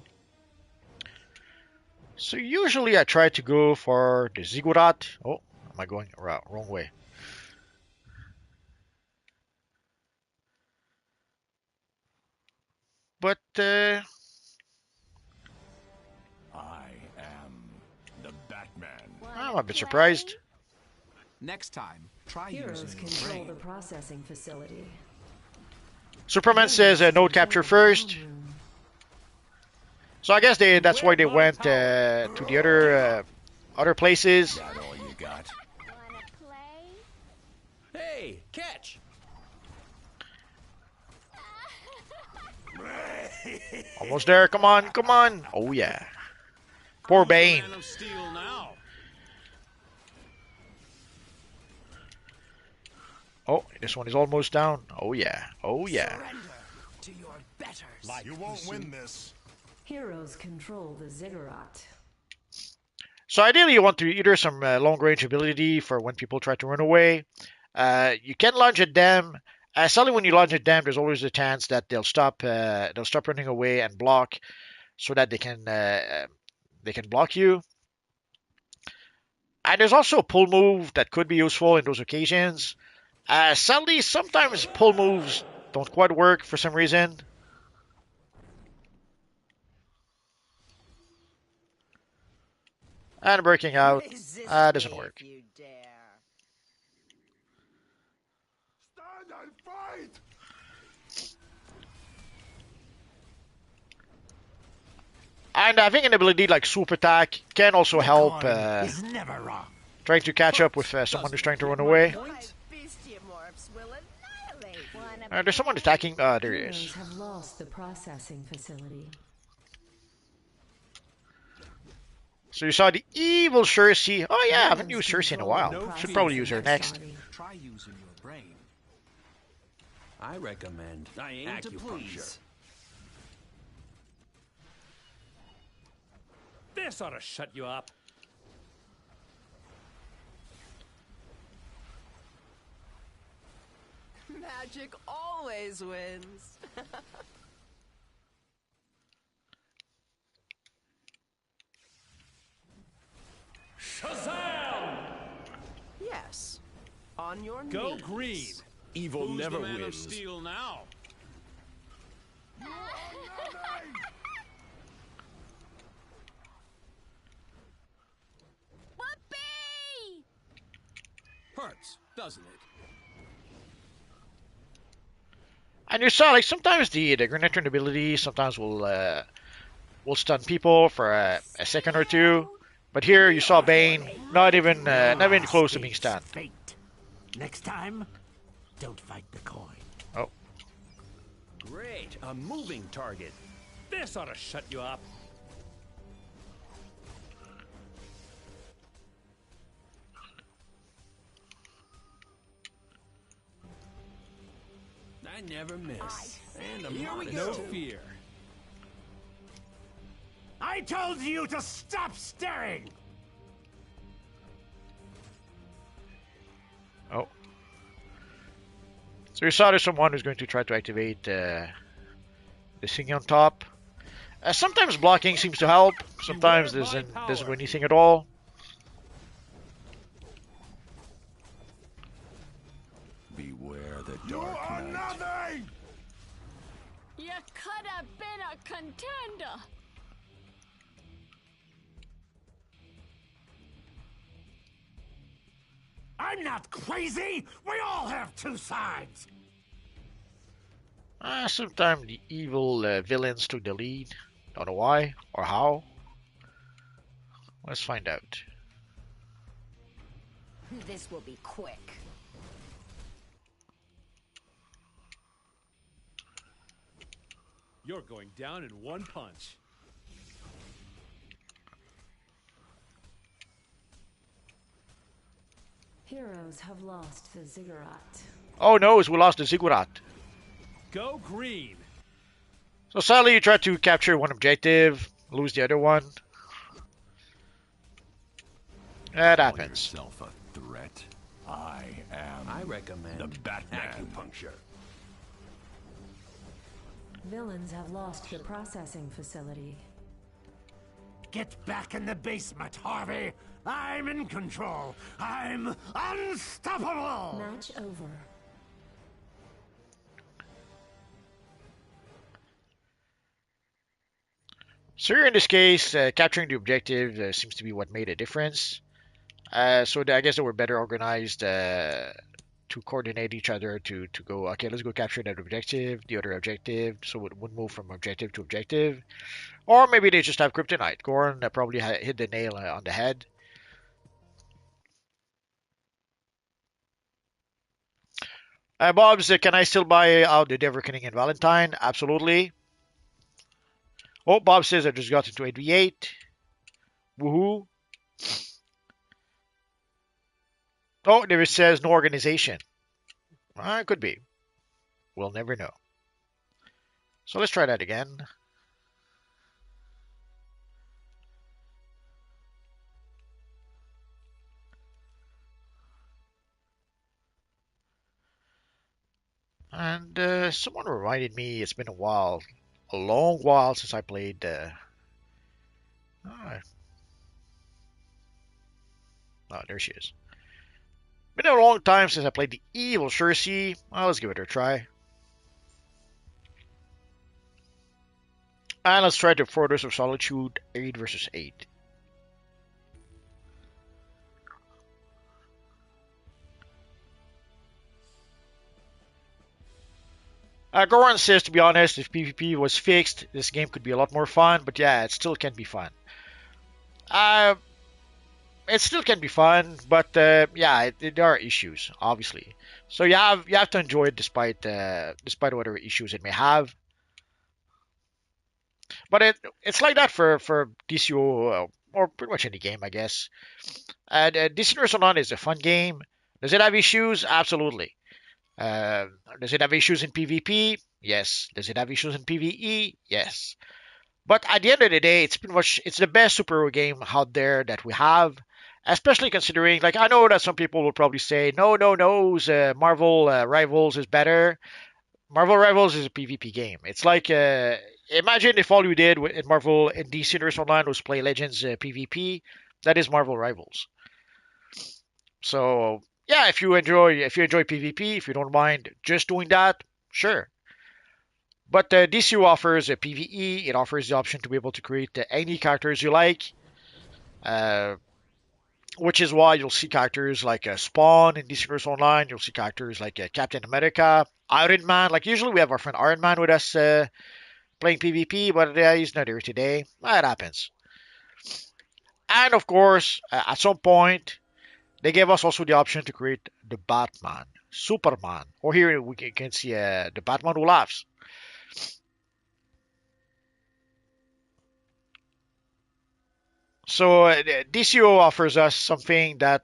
So usually I try to go for the Ziggurat. Oh, am I going wrong way? But I am the Batman. I'm a bit surprised. Next time, try Heroes using your control brain. the processing facility. Superman says node capture first. So I guess that's why they went to the other places. Got all you got. Wanna play? Hey, catch! Almost there. Come on, come on. Oh yeah. Poor Bane. Man of Steel now. Oh, this one is almost down. Oh yeah. Oh yeah. Surrender to your betters. You won't win this. Heroes control the Ziggurat. So ideally, you want to either some long range ability for when people try to run away. You can lunge at them. Sadly, when you lunge at them, there's always a chance that they'll stop running away and block, so that they can block you. And there's also a pull move that could be useful in those occasions. Sadly, sometimes pull moves don't quite work for some reason. And breaking out doesn't work. Stand and fight! And having an ability like Super Attack can also help Is never wrong. trying to catch up with someone who's trying to run away. Bestiamorphs will annihilate. There's someone attacking. There he Heroes is. have lost the processing facility. So you saw the evil Cersei. Oh yeah, I haven't used Cersei in a while. Should probably use her next. Try using your brain. I recommend I aim to acupuncture. please. This ought to shut you up. Magic always wins. Shazam! Yes. On your Go knees. green. Evil Who's never the man of wins. steel now? Whoopee! Hurts, doesn't it? And you saw like sometimes the Green Lantern ability sometimes will stun people for a second or two. But here you saw Bane not even close to being stunned. Fate. Next time, don't fight the coin. Oh, Great, a moving target. This ought to shut you up. I never miss. And I'm Here we modest, go. No too. fear. I told you to stop staring! oh. So you saw there's someone who's going to try to activate the thing on top. Sometimes blocking seems to help. Sometimes doesn't do anything at all. Beware the You are nothing! You could have been a contender. I'm not crazy! We all have two sides! Sometimes the evil villains took the lead. Don't know why or how. Let's find out. This will be quick. You're going down in one punch. Heroes have lost the ziggurat. Oh no, we lost the ziggurat. Go green. So sadly, you try to capture one objective, lose the other one. That happens. Call yourself a threat? I I recommend the Batman. acupuncture. Villains have lost the processing facility. Get back in the basement, Harvey! I'm in control! I'm unstoppable! Match over. So here in this case, capturing the objective seems to be what made a difference. I guess they were better organized to coordinate each other to go, okay, let's go capture that objective, the other objective, so it would move from objective to objective. Or maybe they just have kryptonite. Goran probably hit the nail on the head. Bob's, can I still buy out the Dever-King and Valentine? Absolutely. Oh, Bob says I just got into 8v8. Woohoo. Oh, there it says no organization. Could be. We'll never know. So let's try that again. And someone reminded me it's been a long while since I played. Oh, there she is. Been a long time since I played the evil Cersei. Well, let's give it a try. And let's try the Fortress of Solitude 8 versus 8. Goran says, to be honest, if PvP was fixed, this game could be a lot more fun. But yeah, it still can be fun. It still can be fun, but yeah, there are issues, obviously. So you have to enjoy it despite whatever issues it may have. But it's like that for DCUO or pretty much any game, I guess. And DC Universe Online is a fun game. Does it have issues? Absolutely. Does it have issues in PvP? Yes. Does it have issues in PvE? Yes. But at the end of the day, it's the best superhero game out there that we have. Especially considering, like, I know that some people will probably say, no, Marvel Rivals is better. Marvel Rivals is a PvP game. It's like, imagine if all you did in Marvel and DC Universe Online was play Legends PvP. That is Marvel Rivals. So yeah, if you enjoy PvP, if you don't mind just doing that, sure. But DCU offers a PvE. It offers the option to be able to create any characters you like. Which is why you'll see characters like Spawn in DC Universe Online. You'll see characters like Captain America, Iron Man. Like usually we have our friend Iron Man with us playing PvP, but he's not here today. That happens. And of course, at some point, they gave us also the option to create the Batman, Superman, or here we can see the Batman who laughs. So DCO offers us something that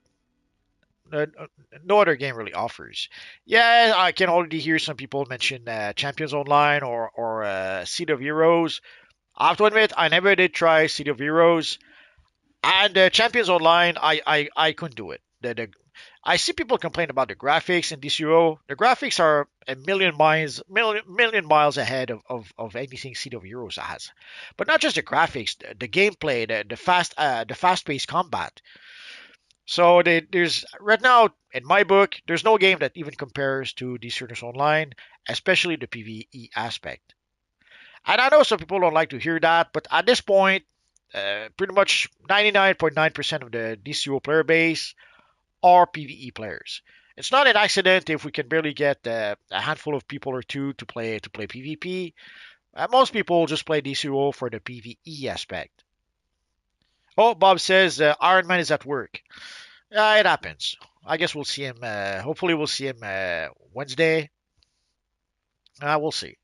no other game really offers. Yeah, I can already hear some people mention Champions Online or Seed of Heroes. I have to admit, I never did try Seed of Heroes. And Champions Online, I couldn't do it. I see people complain about the graphics in DCUO. The graphics are a million miles ahead of anything Seed of Heroes has. But not just the graphics, the gameplay, the fast paced combat. So there's right now in my book, there's no game that even compares to DCUO Online, especially the PvE aspect. And I know some people don't like to hear that, but at this point, pretty much 99.9% of the DCUO player base are PvE players. It's not an accident if we can barely get a handful of people or two to play PvP. Most people just play DCUO for the PvE aspect. Oh, Bob says Iron Man is at work. It happens. I guess we'll see him. Hopefully, we'll see him Wednesday. We'll see.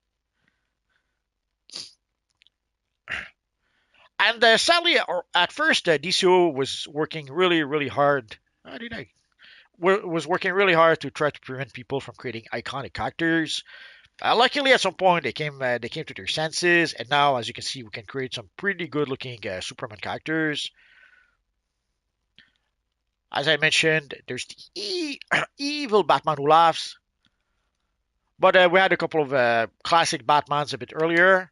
And sadly, at first, DCO was working really, really hard. Did I? Was working really hard to try to prevent people from creating iconic characters. Luckily, at some point, they came to their senses, and now, as you can see, we can create some pretty good-looking Superman characters. As I mentioned, there's the evil Batman who laughs. But we had a couple of classic Batmans a bit earlier.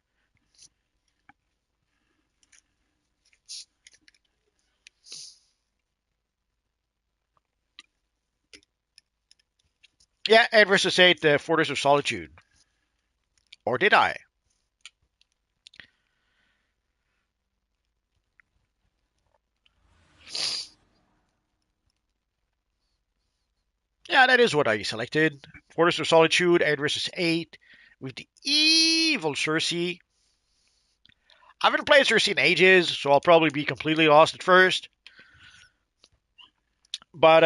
Yeah, Ed versus 8, the Fortress of Solitude. Or did I? Yeah, that is what I selected. Fortress of Solitude, Ed versus 8, with the evil Cersei. I haven't played Cersei in ages, so I'll probably be completely lost at first. But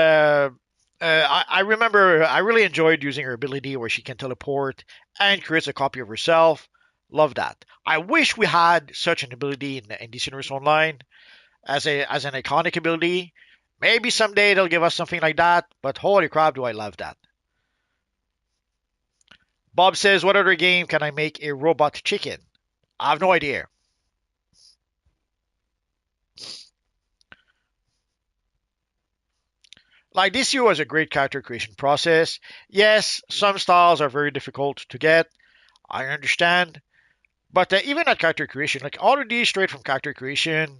I remember I really enjoyed using her ability where she can teleport and creates a copy of herself. Love that. I wish we had such an ability in DC Universe Online as an iconic ability. Maybe someday they'll give us something like that, but holy crap, do I love that. Bob says, what other game can I make a robot chicken? I have no idea. Like this year was a great character creation process. Yes, some styles are very difficult to get. I understand. But even at character creation, like all of these straight from character creation,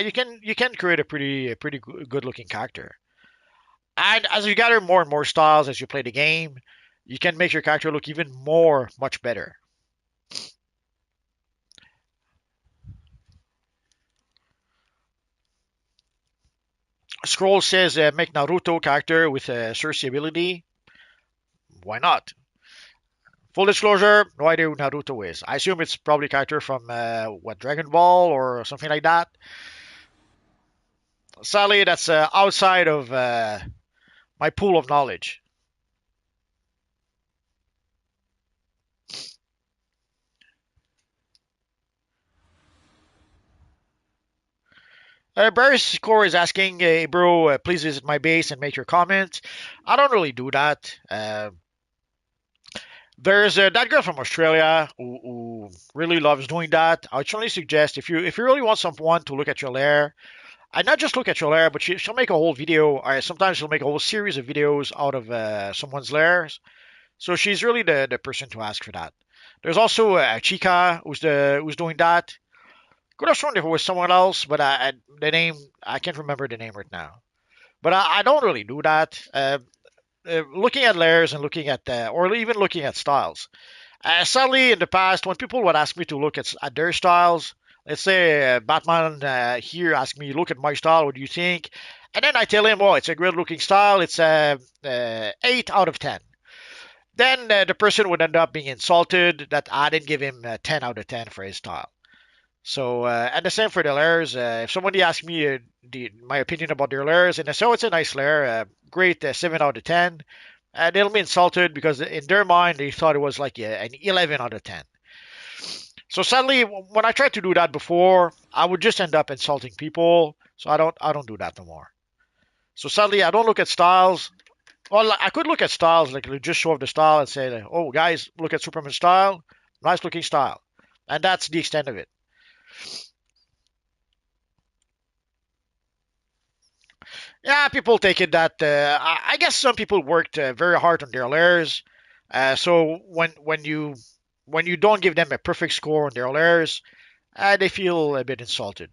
you can create a pretty good looking character. And as you gather more and more styles as you play the game, you can make your character look even more much better. Scroll says make Naruto character with a Cersei ability. Why not? Full disclosure, no idea who Naruto is. I assume it's probably a character from what Dragon Ball or something like that. Sadly, that's outside of my pool of knowledge. Barry Score is asking, hey, bro, please visit my base and make your comment. I don't really do that. There's that girl from Australia who really loves doing that. I would strongly suggest if you really want someone to look at your lair, and not just look at your lair, but she'll make a whole video. Or sometimes she'll make a whole series of videos out of someone's lairs. So she's really the person to ask for that. There's also Chica who's doing that. Could have sworn if it was someone else, but the name I can't remember the name right now. But I don't really do that. Looking at layers and looking at or even looking at styles. Sadly, in the past, when people would ask me to look at their styles, let's say Batman here ask me, look at my style, what do you think? And then I tell him, oh, it's a great looking style. It's 8 out of 10. Then the person would end up being insulted that I didn't give him 10 out of 10 for his style. So, and the same for the layers. If somebody asks me my opinion about their layers, and I say, oh, it's a nice layer, great 7 out of 10, they'll be insulted because in their mind they thought it was like an 11 out of 10. So sadly, when I tried to do that before, I would just end up insulting people. So I don't do that no more. So sadly, I don't look at styles. Well, I could look at styles, like just show off the style and say, oh, guys, look at Superman's style, nice looking style, and that's the extent of it. Yeah, people take it that I guess some people worked very hard on their layers. So when you don't give them a perfect score on their layers, they feel a bit insulted.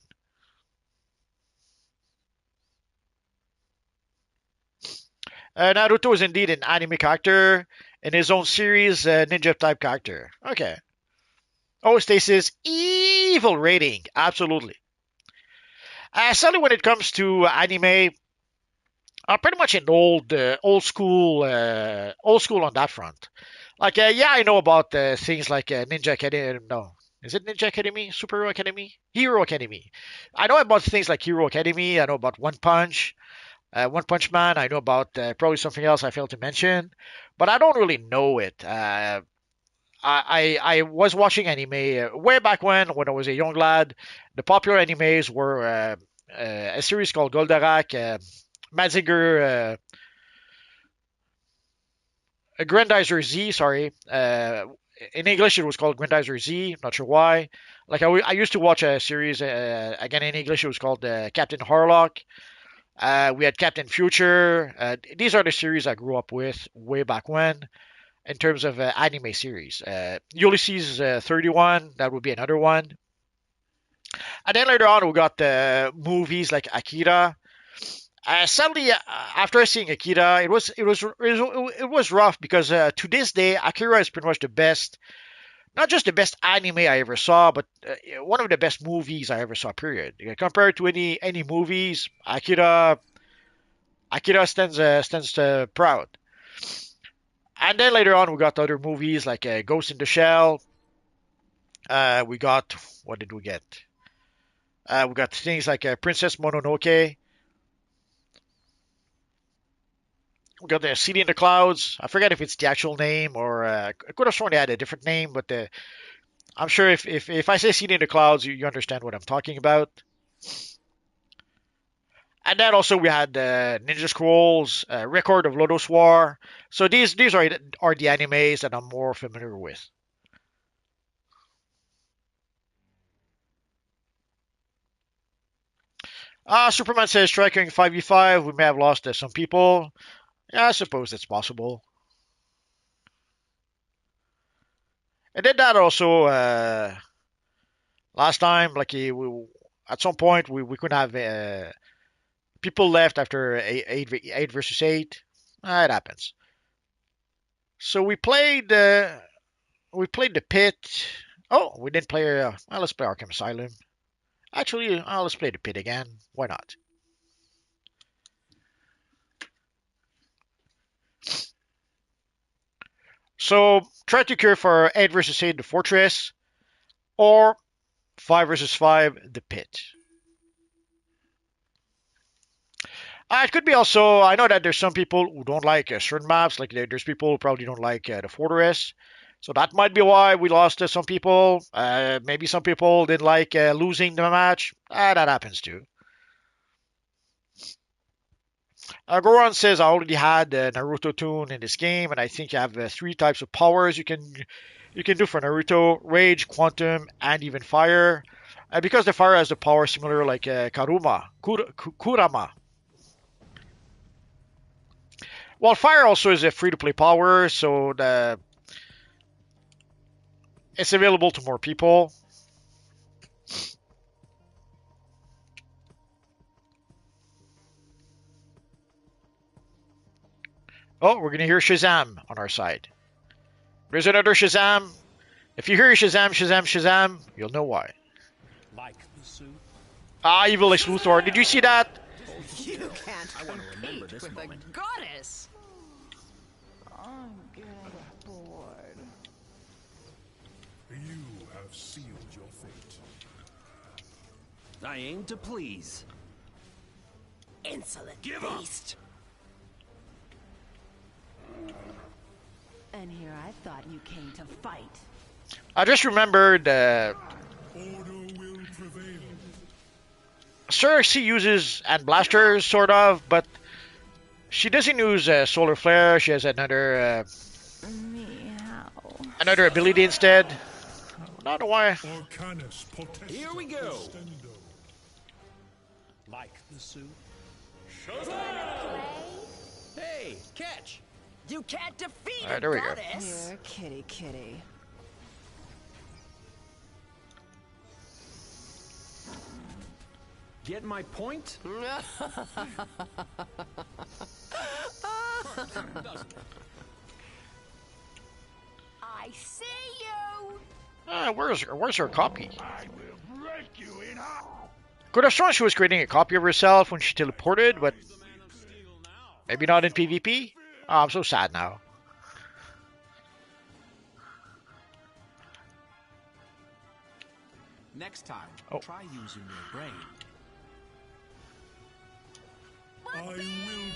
Naruto is indeed an anime character in his own series, ninja type character. Okay. Oh, Stasis, evil rating. Absolutely. Sadly, when it comes to anime, I'm pretty much an old school on that front. Like, yeah, I know about things like Ninja Academy. No, is it Ninja Academy, Superhero Academy, Hero Academy? I know about things like Hero Academy. I know about One Punch Man. I know about probably something else I failed to mention, but I don't really know it. I was watching anime way back when I was a young lad. The popular animes were a series called Goldorak, Mazinger, Grandizer Z. Sorry, in English it was called Grandizer Z. Not sure why. Like I used to watch a series again in English. It was called Captain Harlock. We had Captain Future. These are the series I grew up with way back when in terms of anime series. Ulysses 31, that would be another one. And then later on, we got the movies like Akira. Sadly, after seeing Akira, it was rough because to this day, Akira is pretty much the best, not just the best anime I ever saw, but one of the best movies I ever saw. Period. Compared to any movies, Akira stands proud. And then later on, we got other movies like Ghost in the Shell. We got what did we get? We got things like Princess Mononoke. We got the City in the Clouds. I forget if it's the actual name or I could have sworn they had a different name, but I'm sure if I say City in the Clouds, you understand what I'm talking about. And then also we had Ninja Scrolls, Record of Lodoss War. So these are the animes that I'm more familiar with. Superman says striking 5v5. We may have lost some people. Yeah, I suppose that's possible. And then that also last time, like at some point we couldn't have people left after eight versus eight. It happens. So we played the pit. Oh, we didn't play. Well, let's play Arkham Asylum. Actually, let's play the pit again. Why not? So try to cure for 8 versus 8 the fortress, or 5 versus 5 the pit. It could be also, I know that there's some people who don't like certain maps, like there's people who probably don't like the fortress. So that might be why we lost some people. Maybe some people didn't like losing the match. That happens too. Goran says I already had Naruto tune in this game, and I think you have 3 types of powers you can do for Naruto: Rage, Quantum, and even Fire. Because the Fire has the power similar like Kurama. Well, Fire also is a free-to-play power, so it's available to more people. Oh, we're going to hear Shazam on our side. There's another Shazam. If you hear Shazam, Shazam, Shazam, you'll know why. Like the suit? Evil Lex Luthor. Did you see that? You can't. I want to remember this moment. A goddess. I'm getting bored. You have sealed your fate. I aim to please. Insolent beast. And here I thought you came to fight. I just remembered Order will prevail. Cersei uses and blasters, sort of, but she doesn't use solar flare. She has another ability instead. I don't know why. Here we go. Like the suit? Hey, catch! You can't defeat Alright, a there we go. goddess. Here, kitty, kitty. Get my point? I see you. Where's her copy? I will break you in half. Could have sworn she was creating a copy of herself when she teleported, but maybe not in PvP? Oh, I'm so sad now. Next time, try using your brain. I will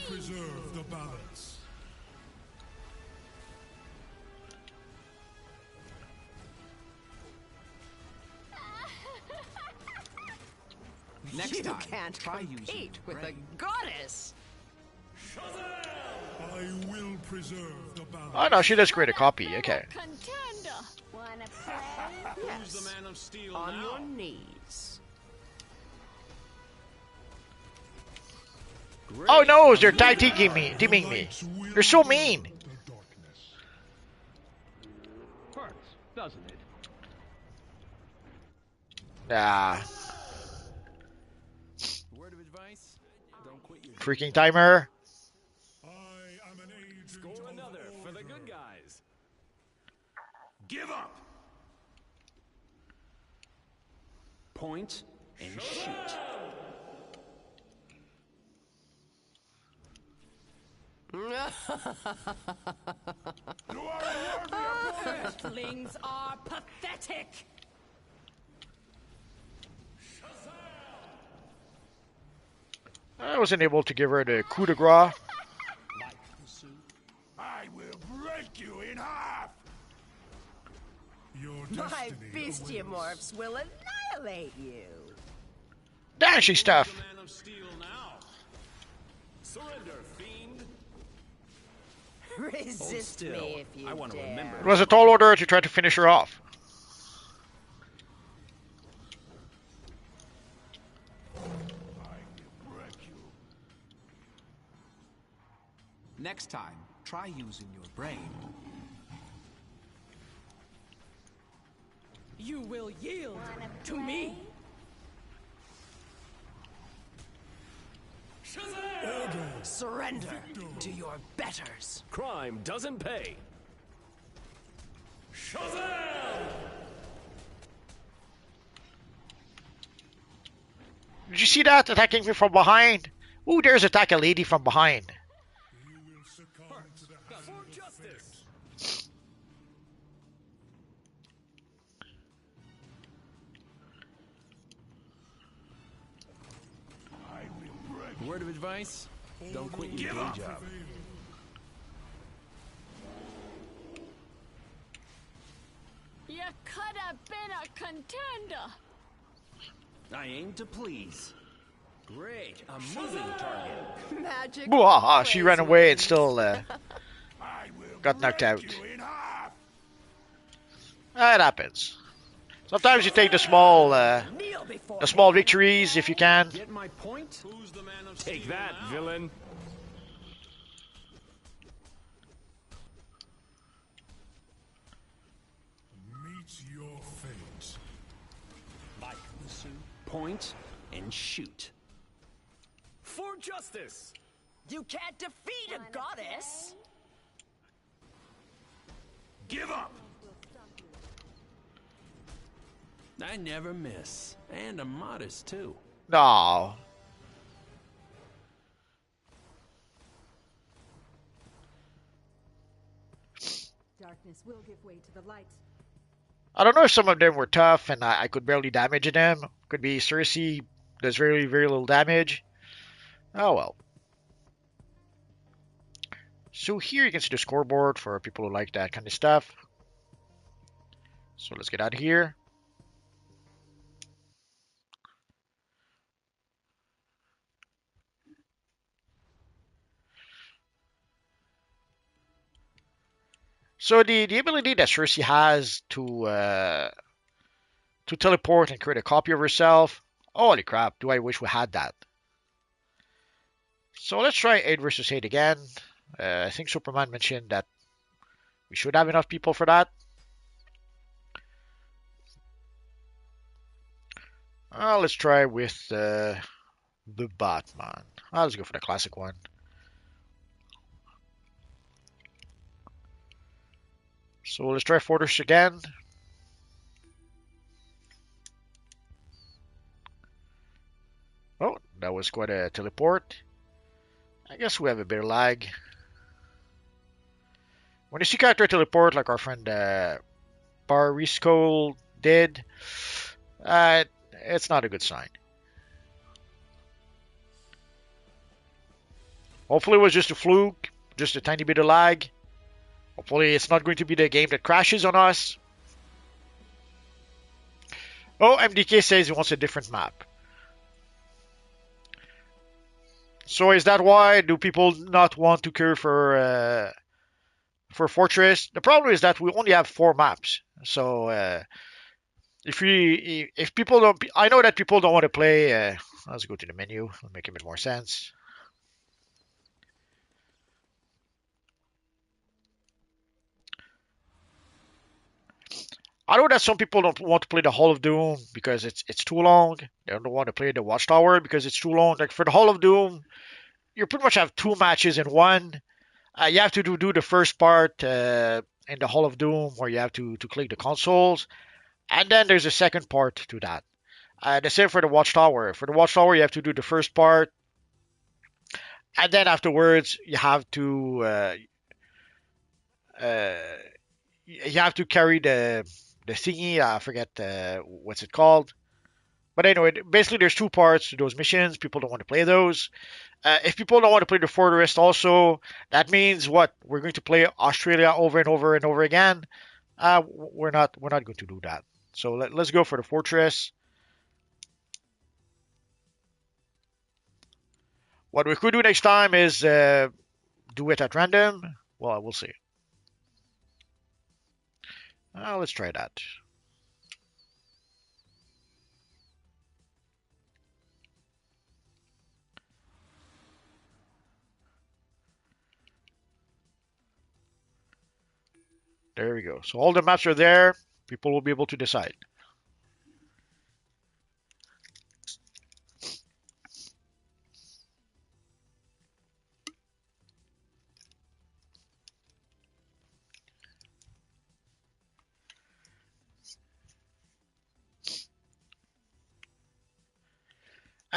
preserve the balance. Next You time, can't try using compete your with a brain. goddess. I will preserve the balance. Oh no, she does create a copy. Okay. Contender. Wanna play? Who's the man of steel On now? your knees. Oh no, they're tag teaming me. They're so mean. Hurts, doesn't it? Ah, Word of advice: don't quit your freaking timer. I am an agent Score of another for the order. good guys. Give up. Point and shoot. You are unworthy of Earthlings are pathetic. I wasn't able to give her the coup de grace. I will break you in half. Your My destiny bestiamorphs will annihilate you. Dashing stuff. The man of steel now. Surrender, fiend. Resist still. me if you I want to dare. remember. It was a tall order to try to finish her off. Next time, try using your brain. You will yield to me. Surrender to your betters. Crime doesn't pay. Did you see that attacking me from behind? Ooh, there's attack a lady from behind. you will succumb to the hand For of fate. justice. Word of advice: don't quit your day job. You could have been a contender. I aim to please. Great, a moving target. Magic. Boohaha, she ran away and still I will got knocked out. break you in half. That happens. Sometimes you take the small Kneel before victories if you can. Get my point? Who's the man of Take steel that, now? villain. Meet your fate. Like the suit. Point and shoot. For justice. You can't defeat a goddess. Give up. I never miss. And I'm modest, too. No. Darkness will give way to the light. I don't know if some of them were tough and I could barely damage them. Could be Cersei does very, very little damage. Oh well. So here you can see the scoreboard for people who like that kind of stuff. So let's get out of here. So the ability that Cersei has to teleport and create a copy of herself. Holy crap, do I wish we had that. So let's try 8 versus 8 again. I think Superman mentioned that we should have enough people for that. Let's try with the Batman. Let's go for the classic one. So let's try Fortress again. Oh, that was quite a teleport. I guess we have a bit of lag. When you see character teleport, like our friend Barisco did, it's not a good sign. Hopefully it was just a fluke, just a tiny bit of lag. Hopefully it's not going to be the game that crashes on us. Oh, MDK says he wants a different map. So is that why do people not want to queue for Fortress? The problem is that we only have 4 maps. So if people don't, I know that people don't want to play. Let's go to the menu. It'll make a bit more sense. I know that some people don't want to play the Hall of Doom because it's too long. They don't want to play the Watchtower because it's too long. Like for the Hall of Doom, you pretty much have 2 matches in one. You have to do the first part in the Hall of Doom where you have to click the consoles, and then there's a second part to that. The same for the Watchtower. For the Watchtower, you have to do the first part, and then afterwards you have to carry the thingy. I forget what's it called. But anyway, basically there's 2 parts to those missions. People don't want to play those. If people don't want to play the Fortress also, that means what? We're going to play Australia over and over and over again. We're not going to do that. So let's go for the Fortress. What we could do next time is do it at random. Well, we'll see. Let's try that. There we go. So all the maps are there. People will be able to decide.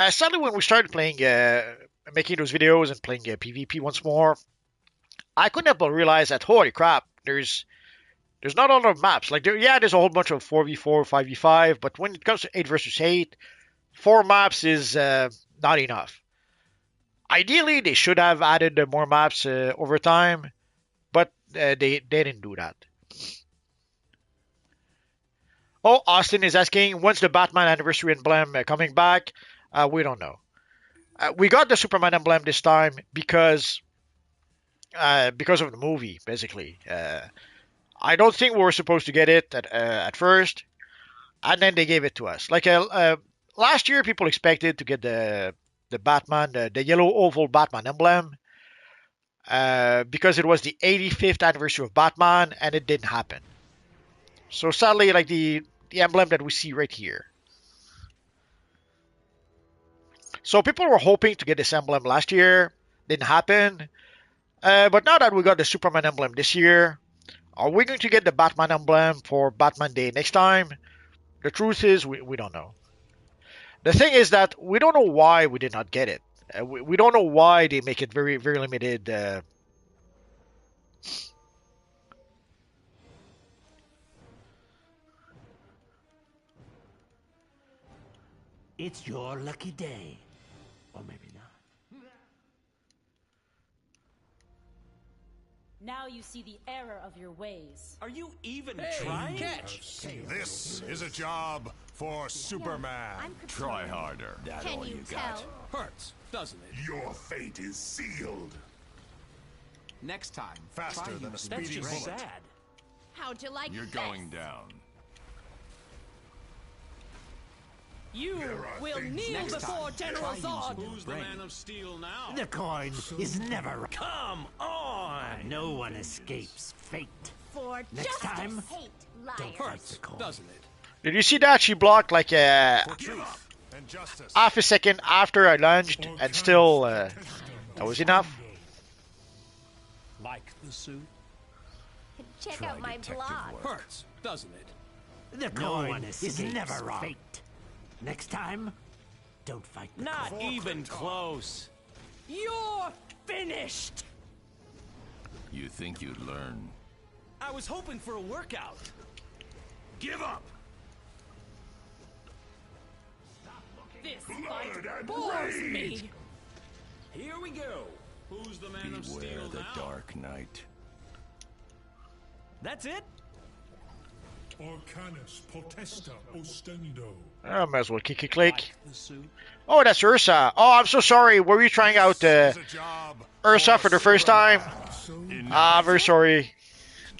Sadly, when we started playing, making those videos and playing PvP once more, I couldn't help but realize that holy crap, there's not a lot of maps. Like there's a whole bunch of 4v4, 5v5, but when it comes to 8 versus 8, 4 maps is not enough. Ideally, they should have added more maps over time, but they didn't do that. Oh, Austin is asking, when's the Batman Anniversary Emblem coming back? We don't know. We got the Superman emblem this time because of the movie, basically. I don't think we were supposed to get it at first, and then they gave it to us. Like last year, people expected to get the Batman, the yellow oval Batman emblem, because it was the 85th anniversary of Batman, and it didn't happen. So sadly, like the emblem that we see right here. So people were hoping to get this emblem last year, didn't happen. But now that we got the Superman emblem this year, are we going to get the Batman emblem for Batman Day next time? The truth is, we don't know. The thing is that we don't know why we did not get it. We don't know why they make it very, very limited. It's your lucky day. Or maybe not. Now you see the error of your ways. Are you even trying? This is a job for Superman. Try harder. That Can all you you tell? got. Hurts, doesn't it? Your fate is sealed. Next time, Faster try than a using speedy extra bullet. sad. How'd you like You're this? going down. You will kneel Next before time, General try using Zod. your Who's the brain. man of steel now? The coin is never right. Come on! No one escapes fate. For Next justice. time, Hate liars. Hurts, doesn't it? Did you see that? She blocked like For truth and justice. half a second after I lunged, and still that was enough. Like the suit? Check Try out my detective blog. work. Hurts, doesn't it? The coin is never wrong. Fate. Next time, don't fight the Not coin. even close. You're finished. You think you'd learn? I was hoping for a workout. Give up! This Blood fight and bores rage! me. Here we go. Who's the man of Beware steel the now? Dark Knight. That's it? Arcanus potesta ostendo. I might as well click. The suit. Oh, that's Ursa. Oh, I'm so sorry. Were you trying out Ursa for the first time? Very sorry.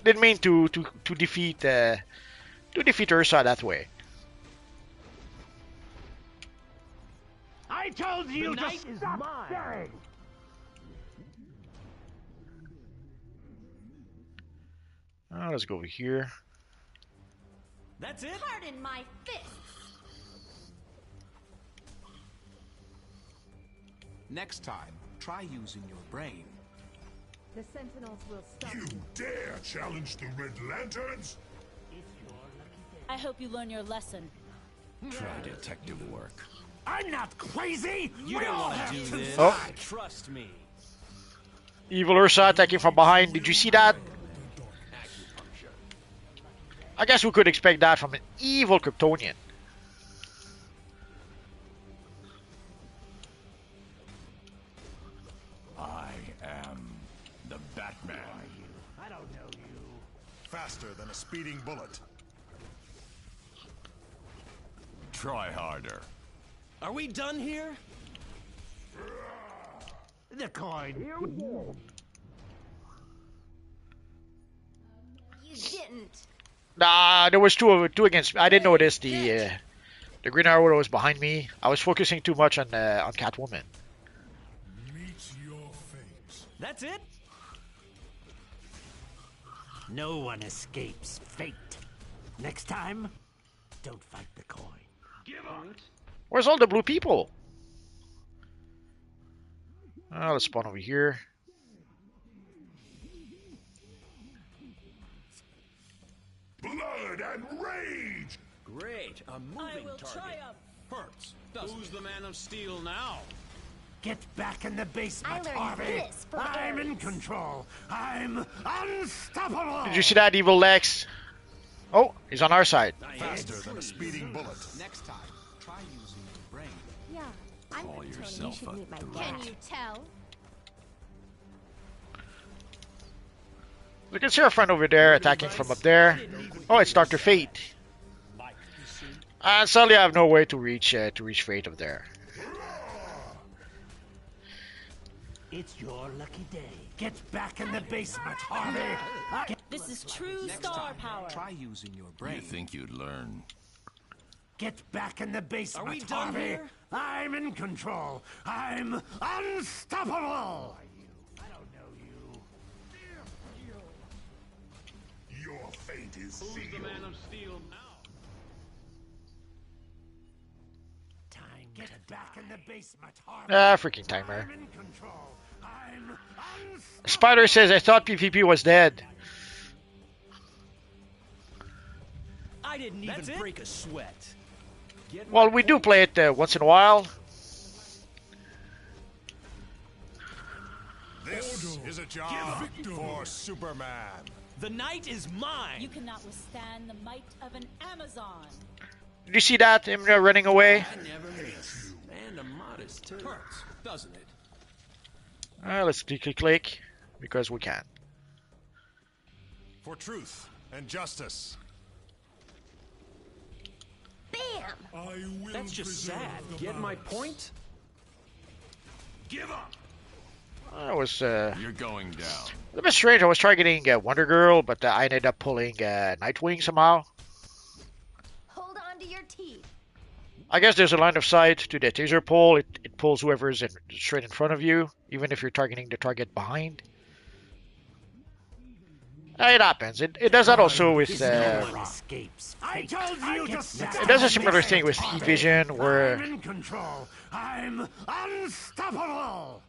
Didn't mean to defeat Ursa that way. I told you The to night is stop mine. staring. Let's go over here. That's it? Pardon my fist. Next time, try using your brain. The Sentinels will stop. You dare challenge the Red Lanterns? I hope you learn your lesson. Try detective work. I'm not crazy. You We don't all want have to do to this. Oh. die. Trust me. Evil Ursa attacking from behind. Did you see that? I guess we could expect that from an evil Kryptonian. I am the Batman. I don't know you. Faster than a speeding bullet. Try harder. Are we done here? The coin. You didn't. Nah, there was two against me. I didn't notice the Green Arrow that was behind me. I was focusing too much on Catwoman. Meet your fate. That's it? No one escapes fate. Next time, don't fight the coin. Where's all the blue people? Let's spawn over here. Blood and rage! Great. A I moving will target. triumph. Hurts. Who's the man of steel now? Get back in the basement, I learned Harvey. this from I'm in Ares. control. I'm unstoppable. Did you see that, Evil Lex? Oh, he's on our side. Faster than a speeding bullet. Next time, try using your brain. Yeah, I'm Call Kryptonian. You yourself should a meet my threat. dad. Can you tell? We can see our friend over there attacking from up there. Oh, it's Dr. Fate. And sadly, I have no way to reach Fate up there. It's your lucky day. Get back in the basement, Harvey. This is true Next star time, power. try using your brain. You think you'd learn? Get back in the basement, Are we done Harvey. here? I'm in control. I'm unstoppable. I don't know you. Your fate is Who's the sealed. man of steel now? Time Get back in the basement, Harvey. Freaking timer. I'm in control. I'm unstoppable. Spider says, I thought PvP was dead. I didn't even break a sweat. Well, we do play it once in a while. This is a job for Superman. The night is mine. You cannot withstand the might of an Amazon. Did you see that? Him running away? I never miss. And a modest too. Hurts, doesn't it? Let's click, because we can. For truth and justice. Bam! I will That's just preserve sad. the Get my balance. point? Give up! I was You're going down. a bit strange. I was trying getting Wonder Girl, but I ended up pulling Nightwing somehow. Hold on to your teeth. I guess there's a line of sight to the taser pull. It pulls whoever's straight in front of you, even if you're targeting the target behind. It happens. It does that also with. No one escapes I told you to stop. It does a similar thing with Heat Vision, where I'm in control. I'm unstoppable.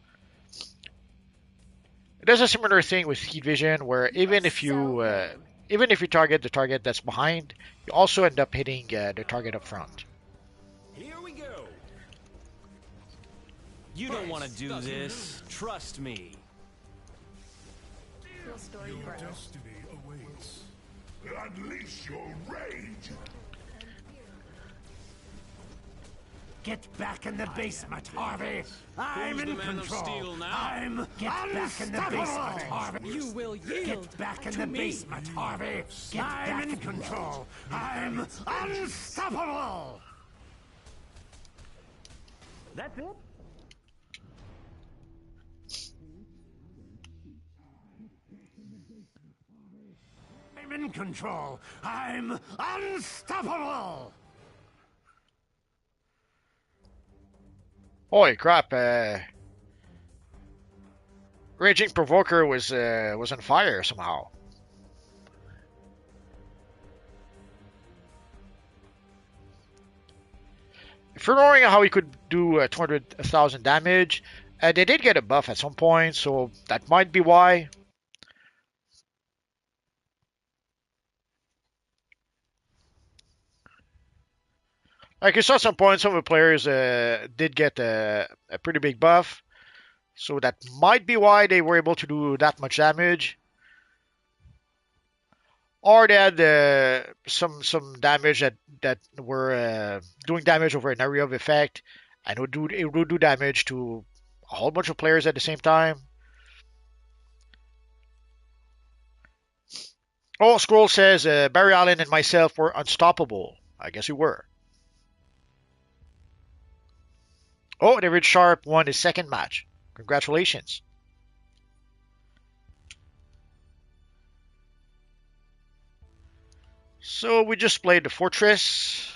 It does a similar thing with heat vision, where even if you target the target that's behind, you also end up hitting the target up front. Here we go. You don't want to do this. Trust me. Your story Your grows. destiny awaits. Unleash your rage! Get back in the basement, Harvey! I'm Who's in the man of control! steel now? I'm Get back in the basement, Harvey! You will yield Get back in to the me. basement, Harvey! I'm in control! I'm unstoppable! That's it? I'm in control! I'm unstoppable! Holy crap! Raging Provoker was on fire somehow. If you're wondering how he could do 200,000 damage, they did get a buff at some point, so that might be why. Like you saw at some point, some of the players did get a pretty big buff, so that might be why they were able to do that much damage. Or they had some damage that were doing damage over an area of effect, and it would do damage to a whole bunch of players at the same time. Oh, Scroll says Barry Allen and myself were unstoppable. I guess we were. Oh, David Sharp won his second match. Congratulations. So we just played the Fortress.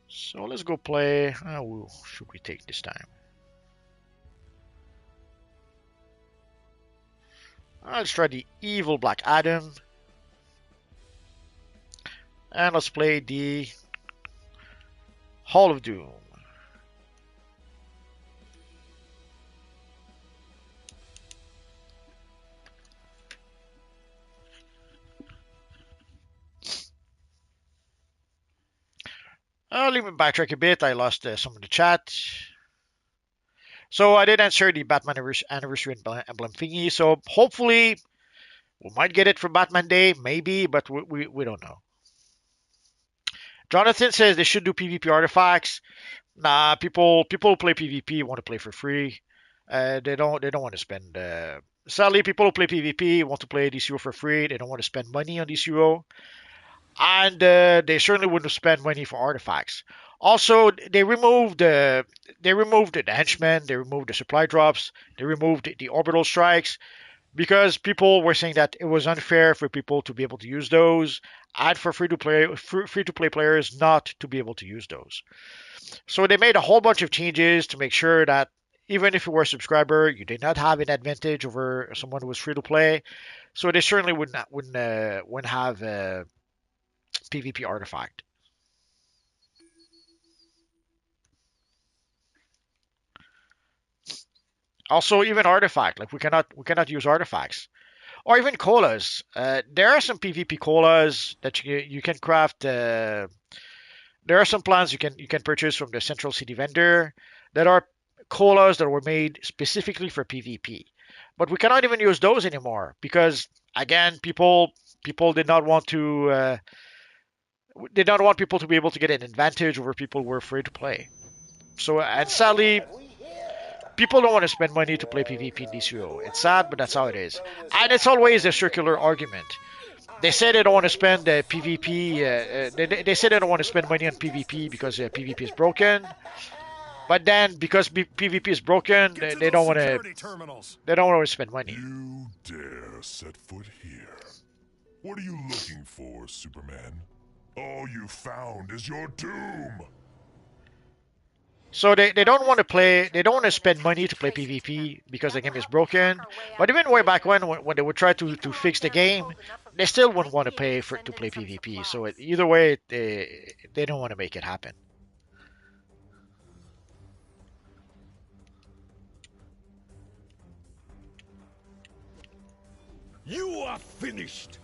So let's go play. Who should we take this time? Let's try the Evil Black Adam. And let's play the Hall of Doom. Let me backtrack a bit. I lost some of the chat. So I did answer the Batman Anniversary Emblem thingy. So hopefully we might get it for Batman Day. Maybe, but we don't know. Jonathan says they should do PvP artifacts. Nah, people who play PvP want to play for free. They don't want to spend. Sadly, people who play PvP want to play DCUO for free. They don't want to spend money on DCUO, and they certainly wouldn't spend money for artifacts. Also, they removed the henchmen, they removed the supply drops, they removed the orbital strikes because people were saying that it was unfair for people to be able to use those, and for free to play players not to be able to use those. So they made a whole bunch of changes to make sure that even if you were a subscriber, you did not have an advantage over someone who was free to play. So they certainly wouldn't have a PvP artifact. Also, even artifact, like we cannot use artifacts, or even colas. There are some PvP colas that you can craft. There are some plans you can purchase from the Central City vendor that are colas that were made specifically for PvP, but we cannot even use those anymore because again, people did not want people to be able to get an advantage over people who were free to play. So, and sadly, people don't want to spend money to play PvP in DCUO. It's sad, but that's how it is. And it's always a circular argument. They say they don't want to spend PvP. They say they don't want to spend money on PvP because PvP is broken. But then, because PvP is broken, they don't want to. They don't want to spend money. You dare set foot here? What are you looking for, Superman? All you found is your doom. So they don't want to play. They don't want to spend money to play PvP because the game is broken. But even way back when they would try to fix the game, they still wouldn't want to pay to play PvP. So either way, they don't want to make it happen. You are finished.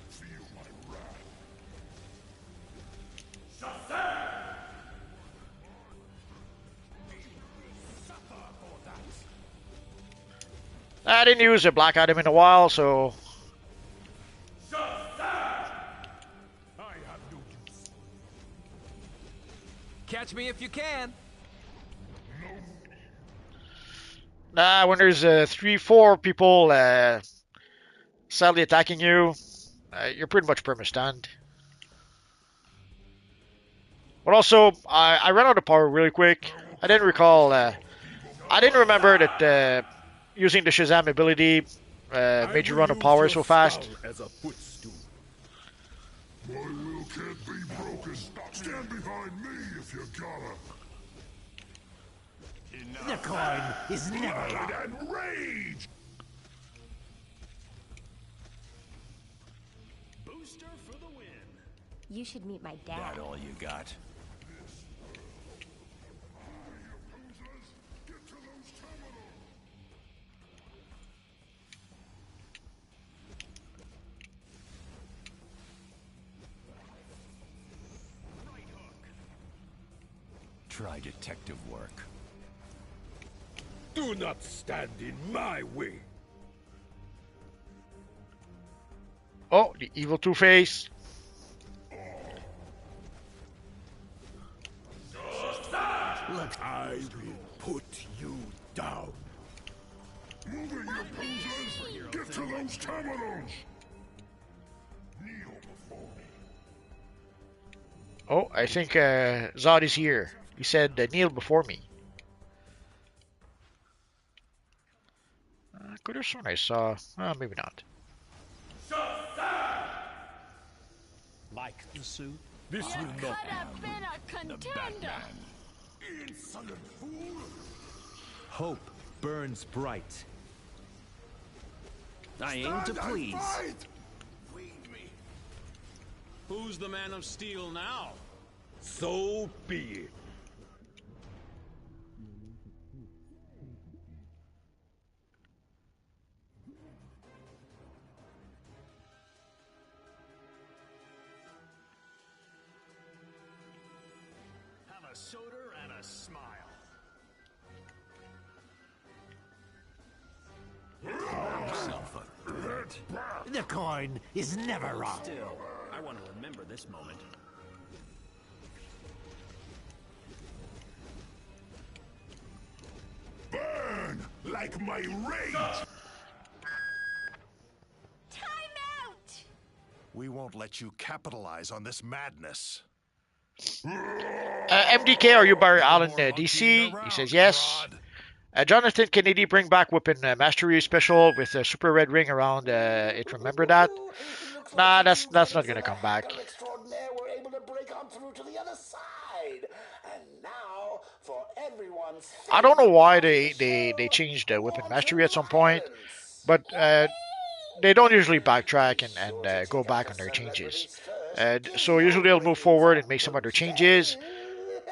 Feel my wrath. I didn't use a black item in a while, so Catch me if you can. when there's 3-4 people sadly attacking you, you're pretty much perma-stunned. But also, I ran out of power really quick. I didn't recall. I didn't remember that using the Shazam ability made you run out of power so fast. As a footstool. My will can't be broken. Stand behind me if you gotta. The coin is never wrong. And rage! Booster for the win. You should meet my dad. That all you got? Get to those terminals! Try detective work. Do not stand in my way. Oh, the evil Two-Face. Let I will put you down. Move it, you posers! Get to those terminals! Kneel before me. Oh, I think Zod is here. He said, kneel before me. Could have sworn I saw. Maybe not. Like the suit? This will not Could have been a contender. Insolent fool! Hope burns bright. I aim to Stand and please. fight! Who's the Man of Steel now? So be it. Have a soda and a smile. Yourself a threat. The coin is never wrong. Still, I want to remember this moment. Burn like my rage! Time out! We won't let you capitalize on this madness. MDK, are you Barry Allen DC? He says yes. Jonathan Kennedy, bring back Weapon Mastery Special with a super red ring around it. Remember that? Nah, that's not gonna come back. Extraordinaire were able to break on through to the other side. And now, for everyone's I don't know why they changed Weapon Mastery at some point, but they don't usually backtrack and go back on their changes. So usually they'll move forward and make some other changes.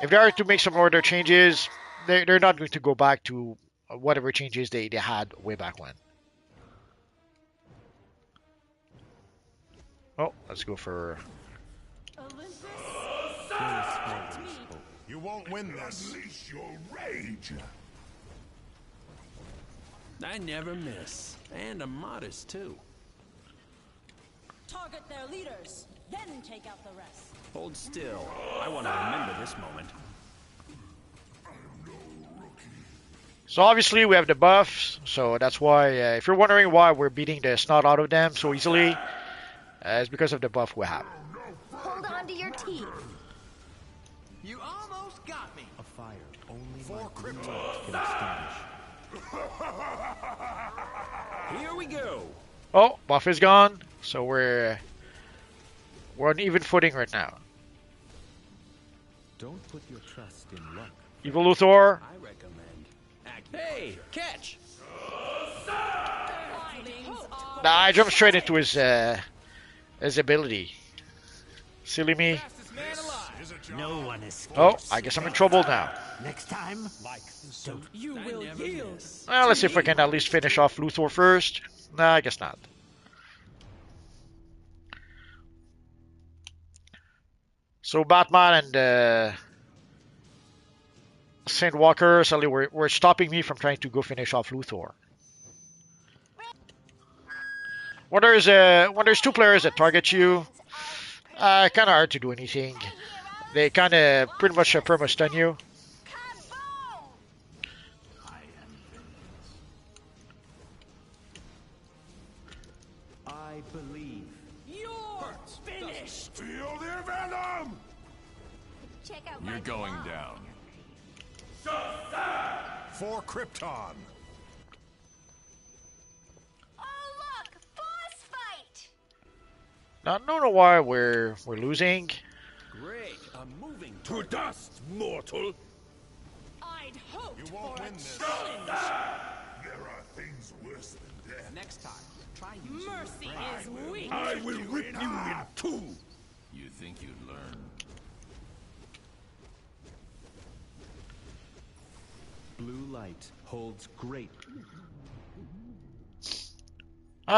If they are to make some other changes, they're not going to go back to whatever changes they had way back when. Oh, let's go for... You won't win this. Unleash your rage! I never miss. And I'm modest, too. Target their leaders, then take out the rest. Hold still. I want to remember this moment. So obviously we have the buffs, so that's why, if you're wondering why we're beating the snot out of them so easily, it's because of the buff we have. Hold on to your teeth. You almost got me. A fire only For my blue Krypton. light can extinguish. Here we go. Oh, buff is gone, so we're on even footing right now. Don't put your trust in luck. Evil Luthor. I recommend Hey, catch! Nah, I jumped straight into his ability. Silly me. This is is a job. No one is. Oh, I guess I'm in trouble now. Next time, Like the suit. don't. You will yield. Well, let's see if I can at least finish off Luthor first. Nah, I guess not. So Batman and Saint Walker suddenly were stopping me from trying to go finish off Luthor. When there's two players that target you, kind of hard to do anything. They kind of pretty much perma stun you. I believe. You're finished. Feel the venom! Check out You're my going claw. down. For Krypton. Oh look, boss fight. Now, I don't know why we're losing. Great, a moving To target. dust, mortal! I'd hoped You for won't a win this. challenge. There are things worse than death. Next time, try using Mercy your brain. is weak. I will rip you in two! You think you'd learn? Blue light holds great.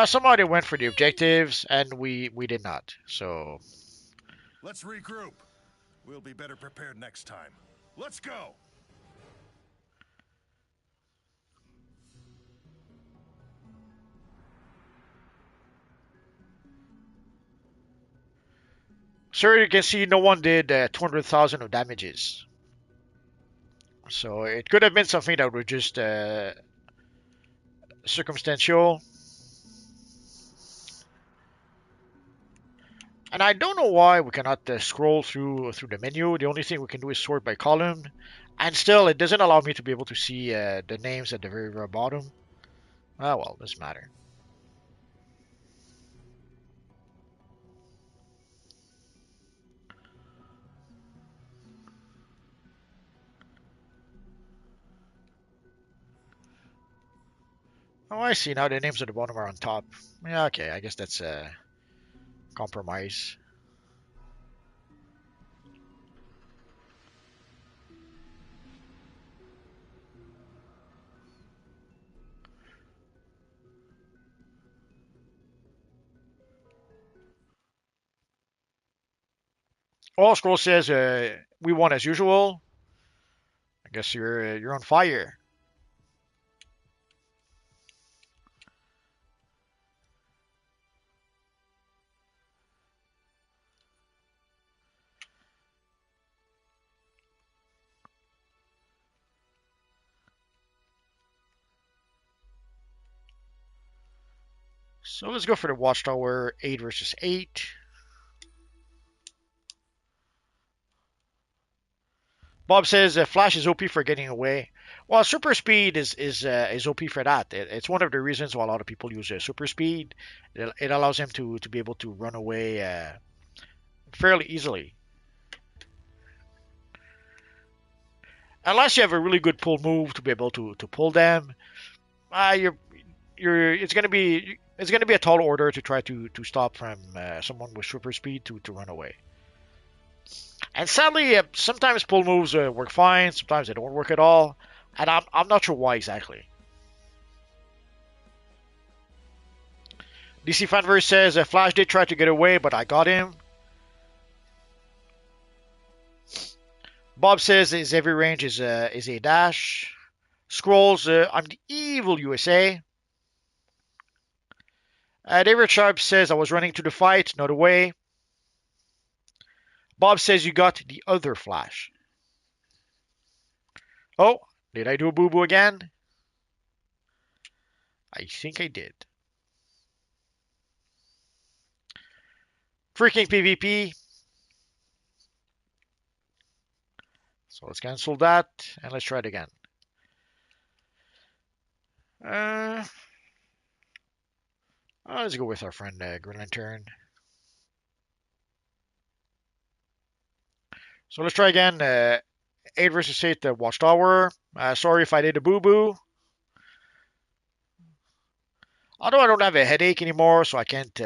Somehow they went for the objectives, and we did not. So Let's regroup. We'll be better prepared next time. Let's go! sir, you can see no one did 200,000 of damages. So it could have been something that was just circumstantial. And I don't know why we cannot scroll through the menu. The only thing we can do is sort by column, and still it doesn't allow me to be able to see the names at the very, very bottom. Ah well, doesn't matter. Oh, I see. Now the names at the bottom are on top. Yeah, okay. I guess that's a compromise. All scroll says we won as usual. I guess you're on fire. So let's go for the Watchtower 8 versus 8. Bob says Flash is OP for getting away. Well, super speed is OP for that. It's one of the reasons why a lot of people use super speed. It allows him to be able to run away fairly easily. Unless you have a really good pull move to be able to pull them, it's gonna be a tall order to try to stop from someone with super speed to run away. And sadly, sometimes pull moves work fine, sometimes they don't work at all, and I'm not sure why exactly. DC Fanverse says Flash did try to get away, but I got him. Bob says his every range is a dash. Scrolls, I'm the evil USA. David Sharp says I was running to the fight, not away. Bob says you got the other Flash. Oh, did I do a boo-boo again? I think I did. Freaking PvP. So let's cancel that, and let's try it again. Let's go with our friend Green Lantern. So let's try again. 8 versus 8 Watchtower. Sorry if I did a boo-boo. Although I don't have a headache anymore, so I can't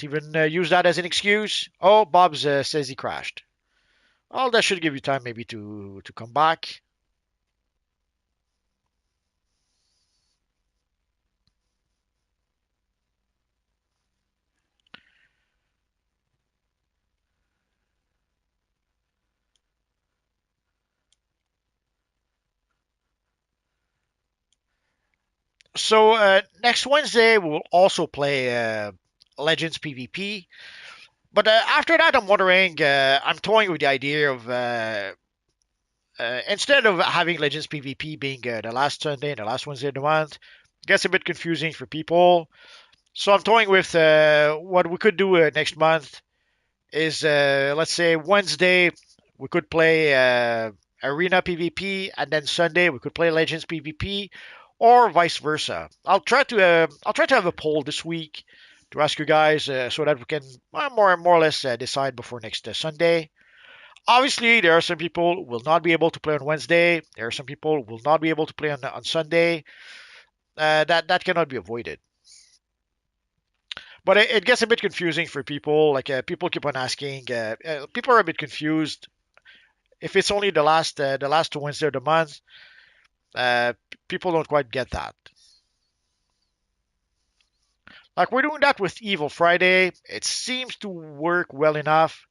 even use that as an excuse. Oh, Bob says he crashed. Oh, that should give you time maybe to come back. So next Wednesday we'll also play Legends PvP. But after that, I'm wondering. I'm toying with the idea of instead of having Legends PvP being the last Sunday and the last Wednesday of the month, gets a bit confusing for people. So I'm toying with what we could do next month is let's say Wednesday we could play Arena PvP, and then Sunday we could play Legends PvP, or vice versa. I'll try to have a poll this week to ask you guys so that we can more or less decide before next Sunday. Obviously, there are some people who will not be able to play on Wednesday. There are some people who will not be able to play on Sunday. That cannot be avoided. But it gets a bit confusing for people. Like people keep on asking. People are a bit confused if it's only the last Wednesday of the month. People don't quite get that. Like we're doing that with Evil Friday. It seems to work well enough.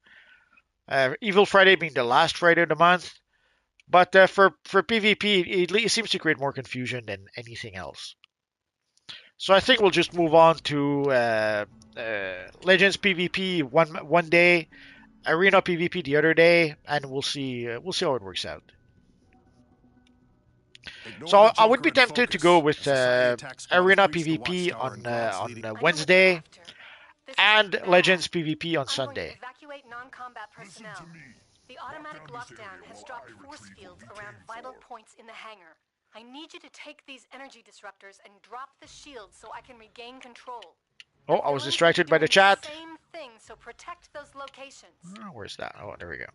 Evil Friday being the last Friday of the month. But for PvP, it seems to create more confusion than anything else. So I think we'll just move on to Legends PvP one day, Arena PvP the other day, and we'll see how it works out. So I would be tempted to go with Arena PvP on Wednesday and Legends PvP on Sunday. Evacuate non-combat personnel. The automatic lockdown has dropped force fields around vital points in the hangar. I need you to take these energy disruptors and drop the shields so I can regain control. Oh, I was distracted by the chat. Same thing, so protect those locations. Oh, where's that? Oh, there we go.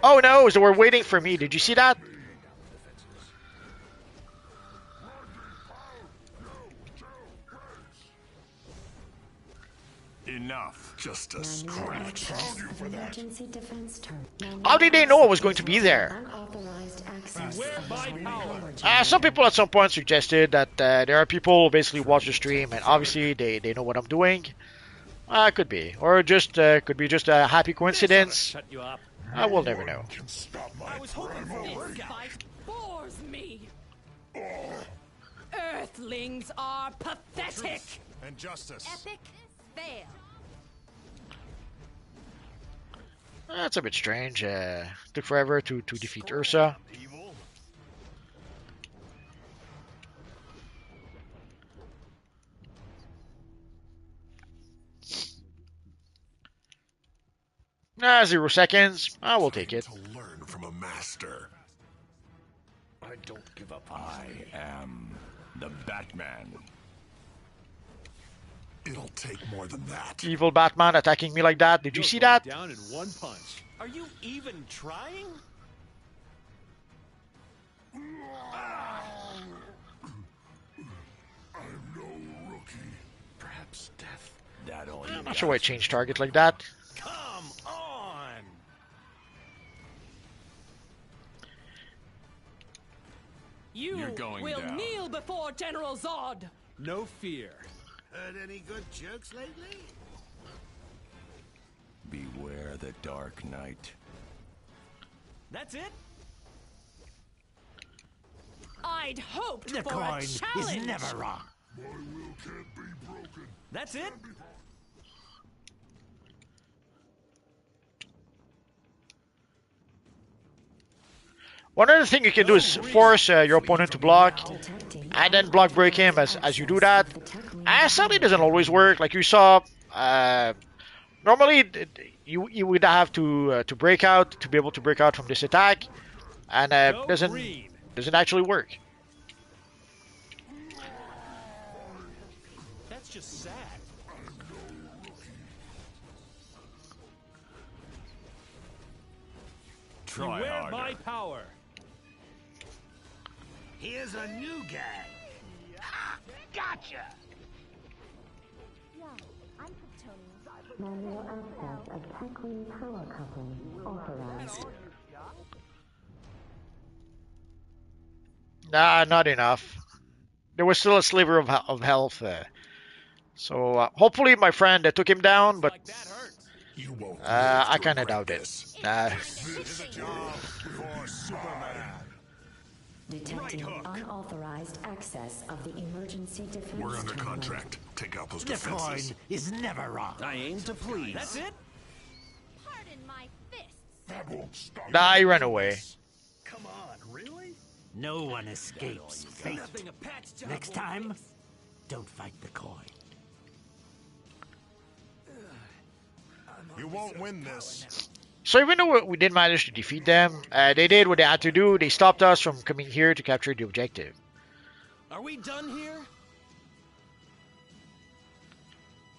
Oh no, so we're waiting for me. Did you see that? Enough. Just a scratch. How did they know I was going to be there? Some people at some point suggested that there are people who basically watch the stream and obviously they know what I'm doing. Could be. Or just could be just a happy coincidence. We'll never know. I was hoping for a workout. Bores me. Earthlings are pathetic. And justice. Epic fail. That's a bit strange. Took forever to defeat Ursa. Nah, 0 seconds. I will take it. To learn from a master. I don't give up. I am the Batman. It'll take more than that. Evil Batman attacking me like that. Did you see that? Down in one punch. Are you even trying? I'm no rookie. Perhaps death. That all I'm not sure why I changed target like that. Come on. You're going will down. kneel before General Zod. No fear. Heard any good jokes lately? Beware the Dark Knight. That's it? I'd hoped The for coin a challenge. is never wrong. My will can't be broken. That's it? One other thing you can do is force your opponent to block, and then block break him as you do that. Sadly, it doesn't always work. Like you saw, normally you would have to break out to be able to break out from this attack, and doesn't actually work. That's just sad. Try Beware harder. my power. Here's a new guy. Ha! Gotcha! Manual access of tech wing power coupling authorized. Nah, not enough. There was still a sliver of health. So hopefully my friend took him down, but You won't I kind of doubt it. This is a job for Superman. Detecting unauthorized access of the emergency defense We're under terminal. contract. Take out those The coin defenses. is never wrong. I aim to please. That's it? Pardon my fists. That won't stop. Nah, he ran away. Come on, really? No one escapes fate. Nothing a patch job Next won't time, fix. don't fight the coin. You won't win this. So even though we did manage to defeat them, they did what they had to do. They stopped us from coming here to capture the objective. Are we done here?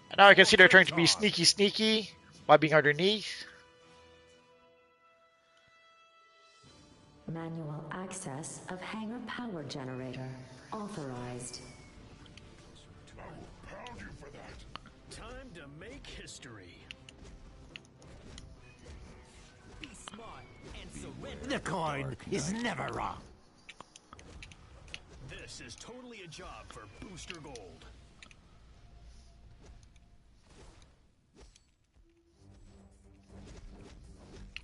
And now I can see they're trying to be sneaky by being underneath. Manual access of hangar power generator authorized. I will pound you for that. Time to make history. Be smart and surrender. The coin is never wrong. This is totally a job for Booster Gold.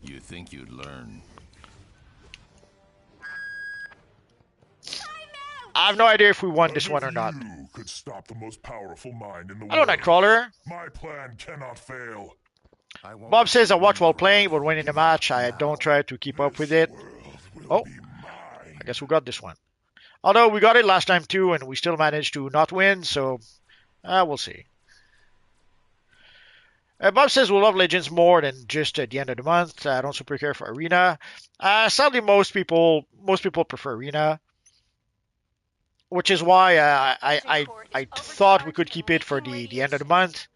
You think you'd learn? I have no idea if we won this one or not. You could stop the most powerful mind in the Hello, world. Nightcrawler. My plan cannot fail. Bob says I watch while playing, but when in a match, I don't try to keep up with it. Oh, I guess we got this one. Although we got it last time too, and we still managed to not win, so we'll see. Bob says we love Legends more than just at the end of the month. I don't super care for Arena. Sadly, most people prefer Arena, which is why I thought we could keep it for the end of the month.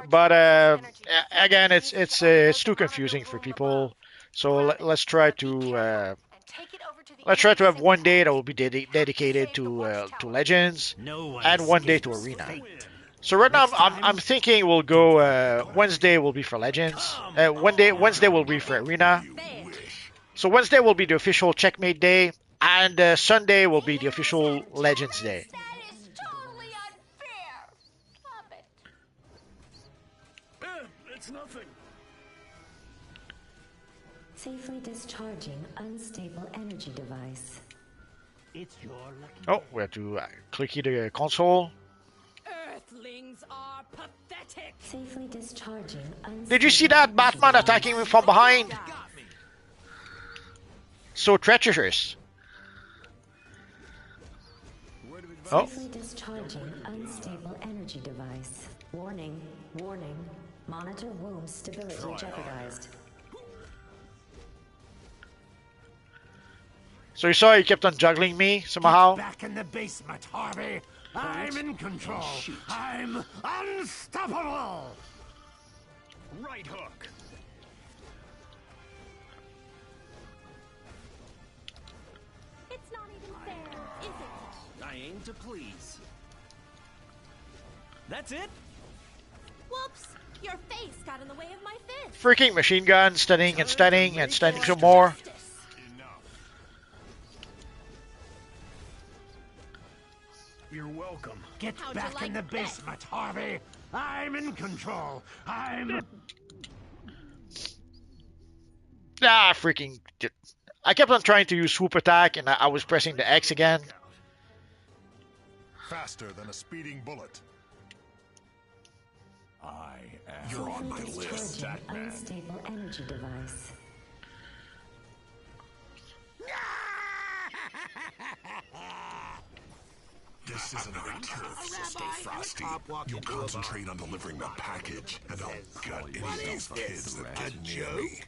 But again, it's too confusing for people. So let's try to have one day that will be dedicated to Legends, and one day to Arena. So right now I'm thinking we'll go Wednesday will be for Legends. Wednesday will be for Arena. So Wednesday will be the official Checkmate Day, and Sunday will be the official Legends Day. That is totally unfair. Stop it. It's nothing. Safely discharging unstable energy device. It's your lucky. Oh, we have to click the console. Earthlings are pathetic. Safely discharging unstable. Did you see that Batman attacking me from behind? So treacherous. Oh. Safely discharging unstable energy device. Warning, warning. Monitor womb stability jeopardized. So you saw he kept on juggling me somehow? Get back in the basement, Harvey. I'm in control. I'm unstoppable. Right hook. It's not even fair, is it? I aim to please. That's it? Whoops! Your face got in the way of my fist. Freaking machine gun, stunning and stunning and stunning some more. You're welcome. Get How'd back you like in the that? basement, Harvey. I'm in control. I'm... Ah, freaking... I kept on trying to use swoop attack and I was pressing the X again. Faster than a speeding bullet. I am. You're on my list, Discharging Batman. unstable energy device. This isn't our turf, so stay frosty. You concentrate on delivering the package, and I'll gut any of those kids that get near me.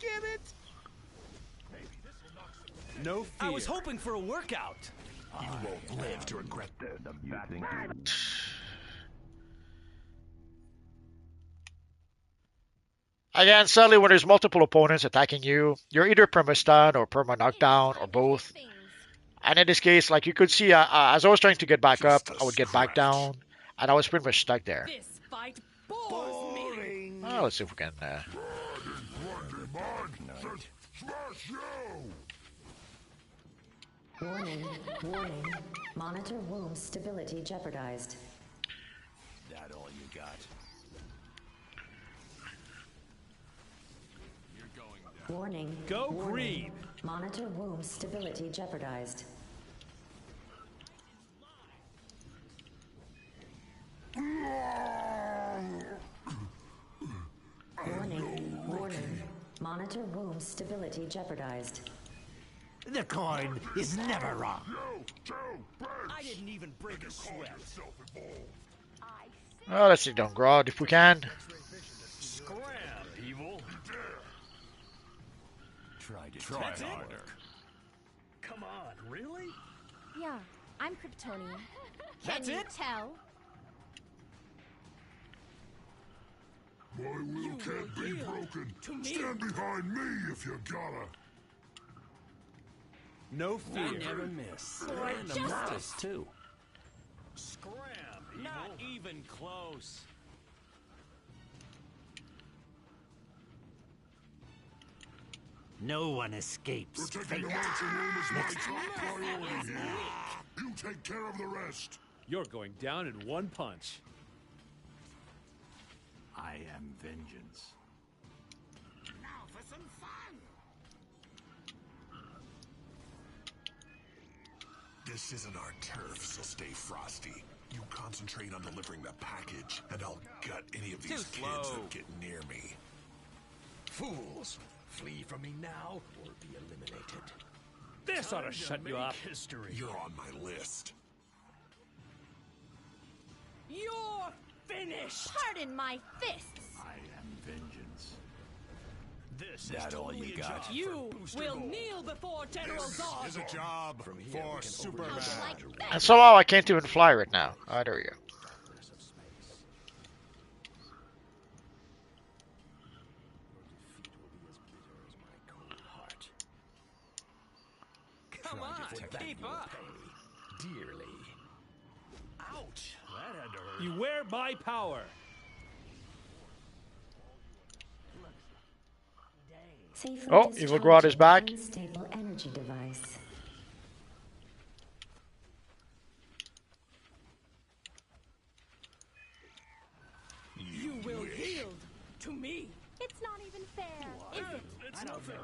Get it? No fear. I was hoping for a workout. You won't live to regret this. You think you... Again, sadly, when there's multiple opponents attacking you, you're either perma-stun or perma-knockdown or both. And in this case, like you could see, as I was trying to get back up, I would get back down, and I was pretty much stuck there. This fight bores me. Oh, let's see if we can. Warning, warning. Monitor womb stability jeopardized. That all you got? You're going down. Warning. Go warning. green. Monitor womb stability jeopardized. Warning, warning. Monitor womb stability jeopardized. The coin is never wrong. I didn't even break a sweat. Oh, let's see, don't grow if we can. Scram, evil. Try harder. Come on, really? Yeah, I'm Kryptonian. That's Can you it? tell? My will can't be broken. Stand behind me if you gotta. No fear. I never miss. Right, And just- I'm modest too. Scram, evil. Not even close. No one escapes Protecting fate. the mansion room is my top priority here. You take care of the rest. You're going down in one punch. I am vengeance. Now for some fun. This isn't our turf, so stay frosty. You concentrate on delivering the package, and I'll gut any of these Too kids slow. that get near me. Fools! Flee from me now or be eliminated. This ought to Time shut make you up. history. You're on my list. You're finished. Pardon my fists. I am vengeance. This That is all totally you a got? job You for Booster will Gold. kneel before General This Zod. is a job From here, we for can Superman. oversee Like that. And somehow I can't even fly right now. Oh, there we go. darkness of space. Come on, keep up. Dearly. Ouch! That had to hurt. You wear my power. Safely Oh, Evil Grodd is back. Unstable energy device. You will yield to me. It's not even fair, is it? It's nothing.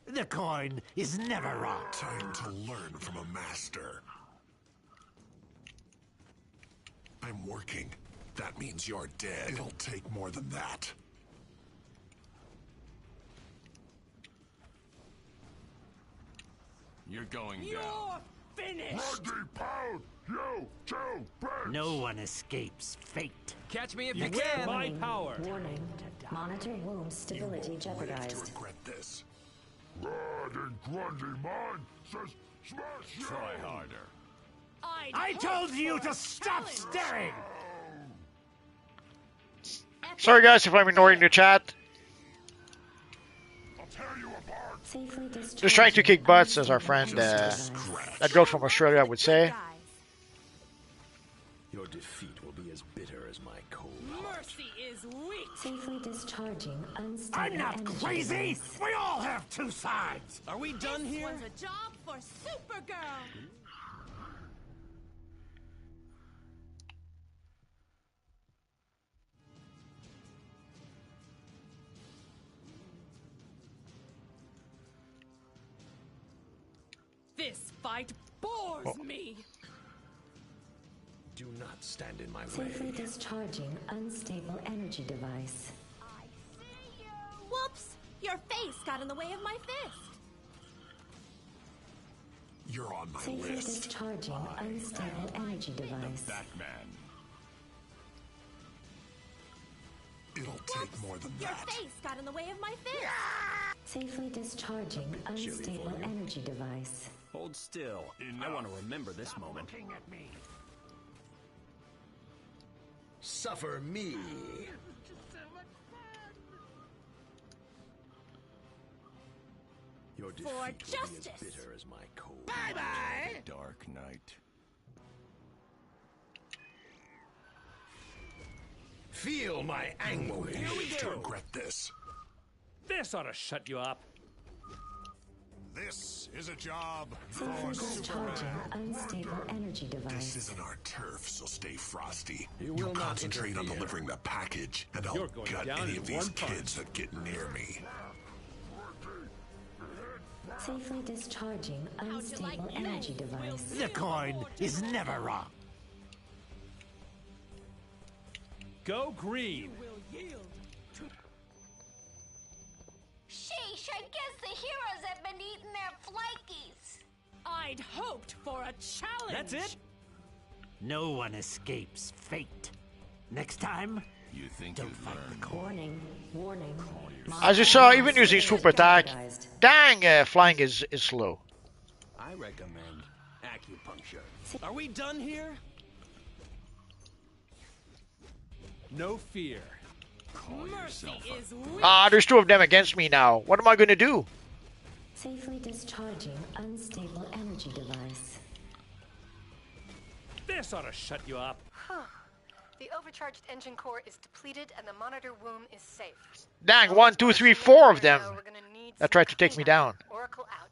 The coin is never wrong. Time to learn from a master. I'm working. That means you're dead. It'll take more than that. You're going down. You're finished. Randy Pound, you too, bitch. No one escapes fate. Catch me if You you can. My Warning, power. warning. Monitor womb stability Live to jeopardized. regret this. Red and Grundy mine says smash you. Try harder. I told you to stop staring. Sorry guys if I'm ignoring the chat. I'll tear you apart. Safely Just trying to kick butts, as our friend that girl from Australia would say. Your defeat will be as bitter as my cold heart. Mercy is weak. Safely discharging unstable I'm not energy crazy. device. We all have two sides. Are we done This here? one's a job for Supergirl. This fight bores me. Do not stand in my Safely way. discharging unstable energy device. I see you. Whoops! Your face got in the way of my fist. You're on my Safely list. discharging unstable energy device. Batman. It'll take more than Your that. face got in the way of my fist. Safely discharging unstable energy device. Hold still. I want to remember this moment. Suffer me. Your defeat will be as justice. bitter as my cold. Dark Knight. Feel my anger. You will live to regret this. This ought to shut you up. This is a job Safely for discharging Superman. unstable energy This device. isn't our turf, so stay frosty. You You will not concentrate on interfere. delivering the package, and I'll You're going gut down any in of these one punch. kids that get near me. Safely discharging unstable energy device. The coin is never wrong. Go green. Sheesh, I guess the heroes have been eating their flakies. I'd hoped for a challenge. That's it? No one escapes fate. Next time, You think don't you'd fight learn. the coin. Warning, warning. As you saw, even using super attack, dang, flying is slow. I recommend acupuncture. Are we done here? No fear. Mercy is weak. Ah, there's two of them against me now. What am I gonna do? Safely discharging unstable energy device. This ought to shut you up. The overcharged engine core is depleted and the monitor womb is safe. Dang, 1, 2, 3, 4 of them We're gonna need that tried to take me down. Oracle out.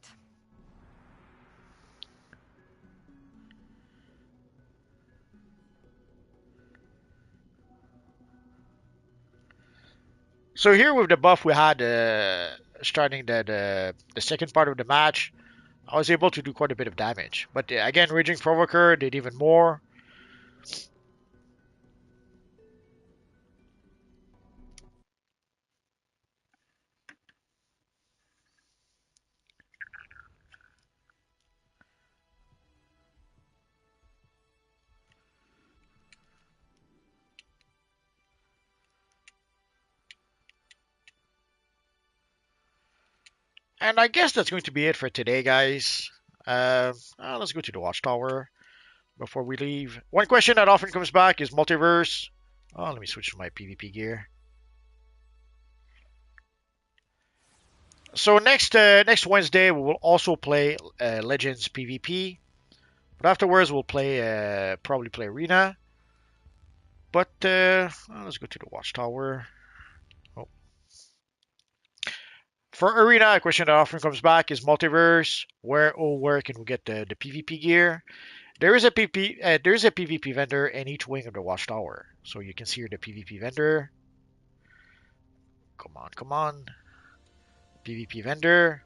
So here with the buff we had starting the second part of the match, I was able to do quite a bit of damage. But again, Raging Provoker did even more. And I guess that's going to be it for today, guys. Let's go to the Watchtower before we leave. One question that often comes back is multiverse. Oh, let me switch to my PvP gear. So next Wednesday we will also play Legends PvP, but afterwards we'll play probably play Arena. But let's go to the Watchtower. For Arena, a question that often comes back is multiverse. Where can we get the PvP gear? There is a PvP vendor in each wing of the Watchtower, so you can see here the PvP vendor. Come on, PvP vendor.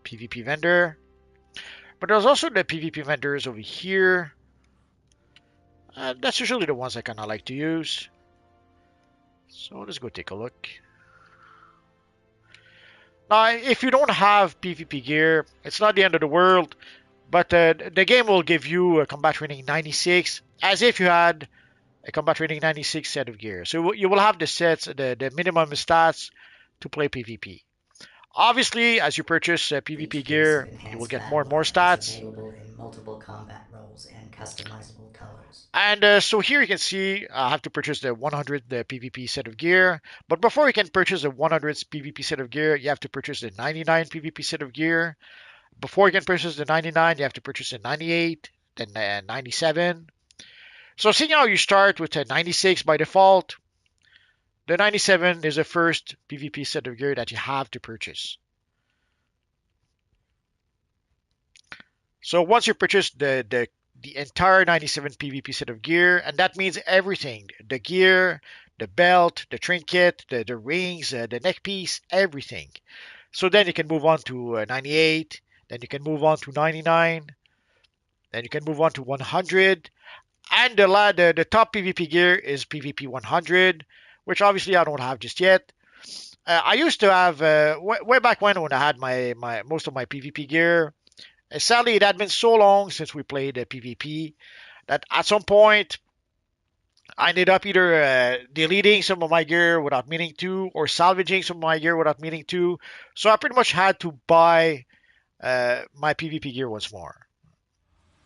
PvP vendor. But there's also the PvP vendors over here. That's usually the ones I kind of like to use. So let's go take a look. Now, if you don't have PvP gear, it's not the end of the world, but the game will give you a combat rating 96 as if you had a combat rating 96 set of gear. So you will have the sets, the minimum stats to play PvP. Obviously, as you purchase PvP gear, you will get more and more stats. Available in multiple combat roles and customizable colors. And so here you can see I have to purchase the 100 PvP set of gear. But before you can purchase the 100 PvP set of gear, you have to purchase the 99 PvP set of gear. Before you can purchase the 99, you have to purchase the 98, then 97. So seeing how you start with a 96 by default, the 97 is the first PvP set of gear that you have to purchase. So once you purchase the entire 97 PvP set of gear, and that means everything, the gear, the belt, the trinket, the rings, the neck piece, everything. So then you can move on to 98, then you can move on to 99, then you can move on to 100, and the top PvP gear is PvP 100, which obviously I don't have just yet. I used to have, way back when I had my most of my PvP gear. Sadly, it had been so long since we played PvP that at some point I ended up either deleting some of my gear without meaning to, or salvaging some of my gear without meaning to. So I pretty much had to buy my PvP gear once more.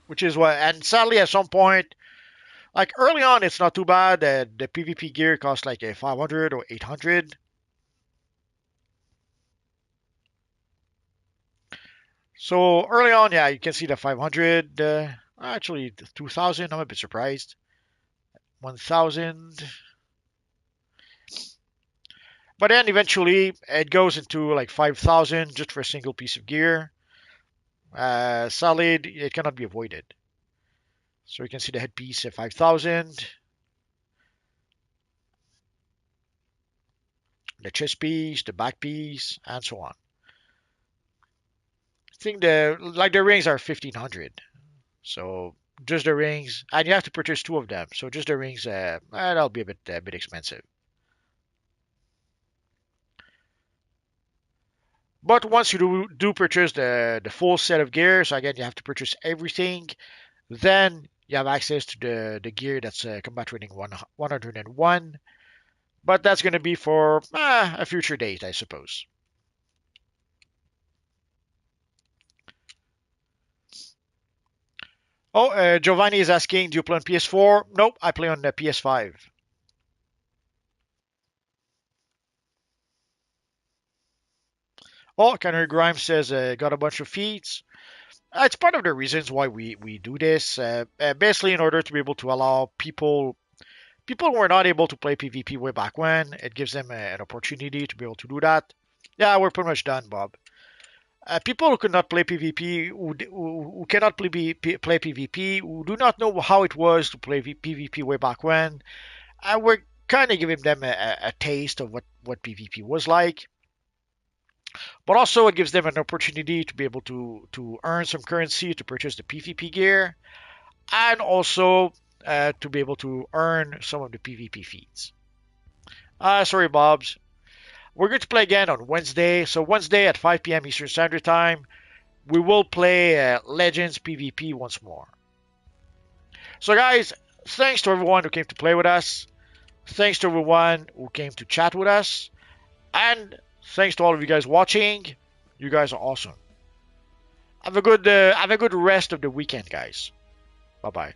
Which is what, and sadly at some point, like early on, it's not too bad. The PvP gear costs like a 500 or 800. So early on, yeah, you can see the 500, actually 2,000. I'm a bit surprised. 1,000. But then eventually it goes into like 5,000 just for a single piece of gear. Solid, it cannot be avoided. So you can see the headpiece at 5,000. The chest piece, the back piece, and so on. I think the rings are 1,500. So just the rings, and you have to purchase two of them. So just the rings, that'll be a bit expensive. But once you do purchase the full set of gear, so again you have to purchase everything, then you have access to the gear that's combat rating 101. But that's going to be for a future date, I suppose. Oh, Giovanni is asking, do you play on PS4? Nope, I play on the PS5. Oh, Canary Grimes says, got a bunch of feats. It's part of the reasons why we do this. Basically, in order to be able to allow people who are not able to play PvP way back when, it gives them an opportunity to be able to do that. Yeah, we're pretty much done, Bob. People who could not play PvP, who cannot play PvP, who do not know how it was to play PvP way back when, we're kind of giving them a taste of what PvP was like. But also, it gives them an opportunity to be able to earn some currency to purchase the PvP gear, and also to be able to earn some of the PvP feats. Sorry, Bobs. We're going to play again on Wednesday. So Wednesday at 5 p.m. Eastern Standard Time, we will play Legends PvP once more. So guys, thanks to everyone who came to play with us. Thanks to everyone who came to chat with us. And thanks to all of you guys watching. You guys are awesome. Have a good rest of the weekend, guys. Bye-bye.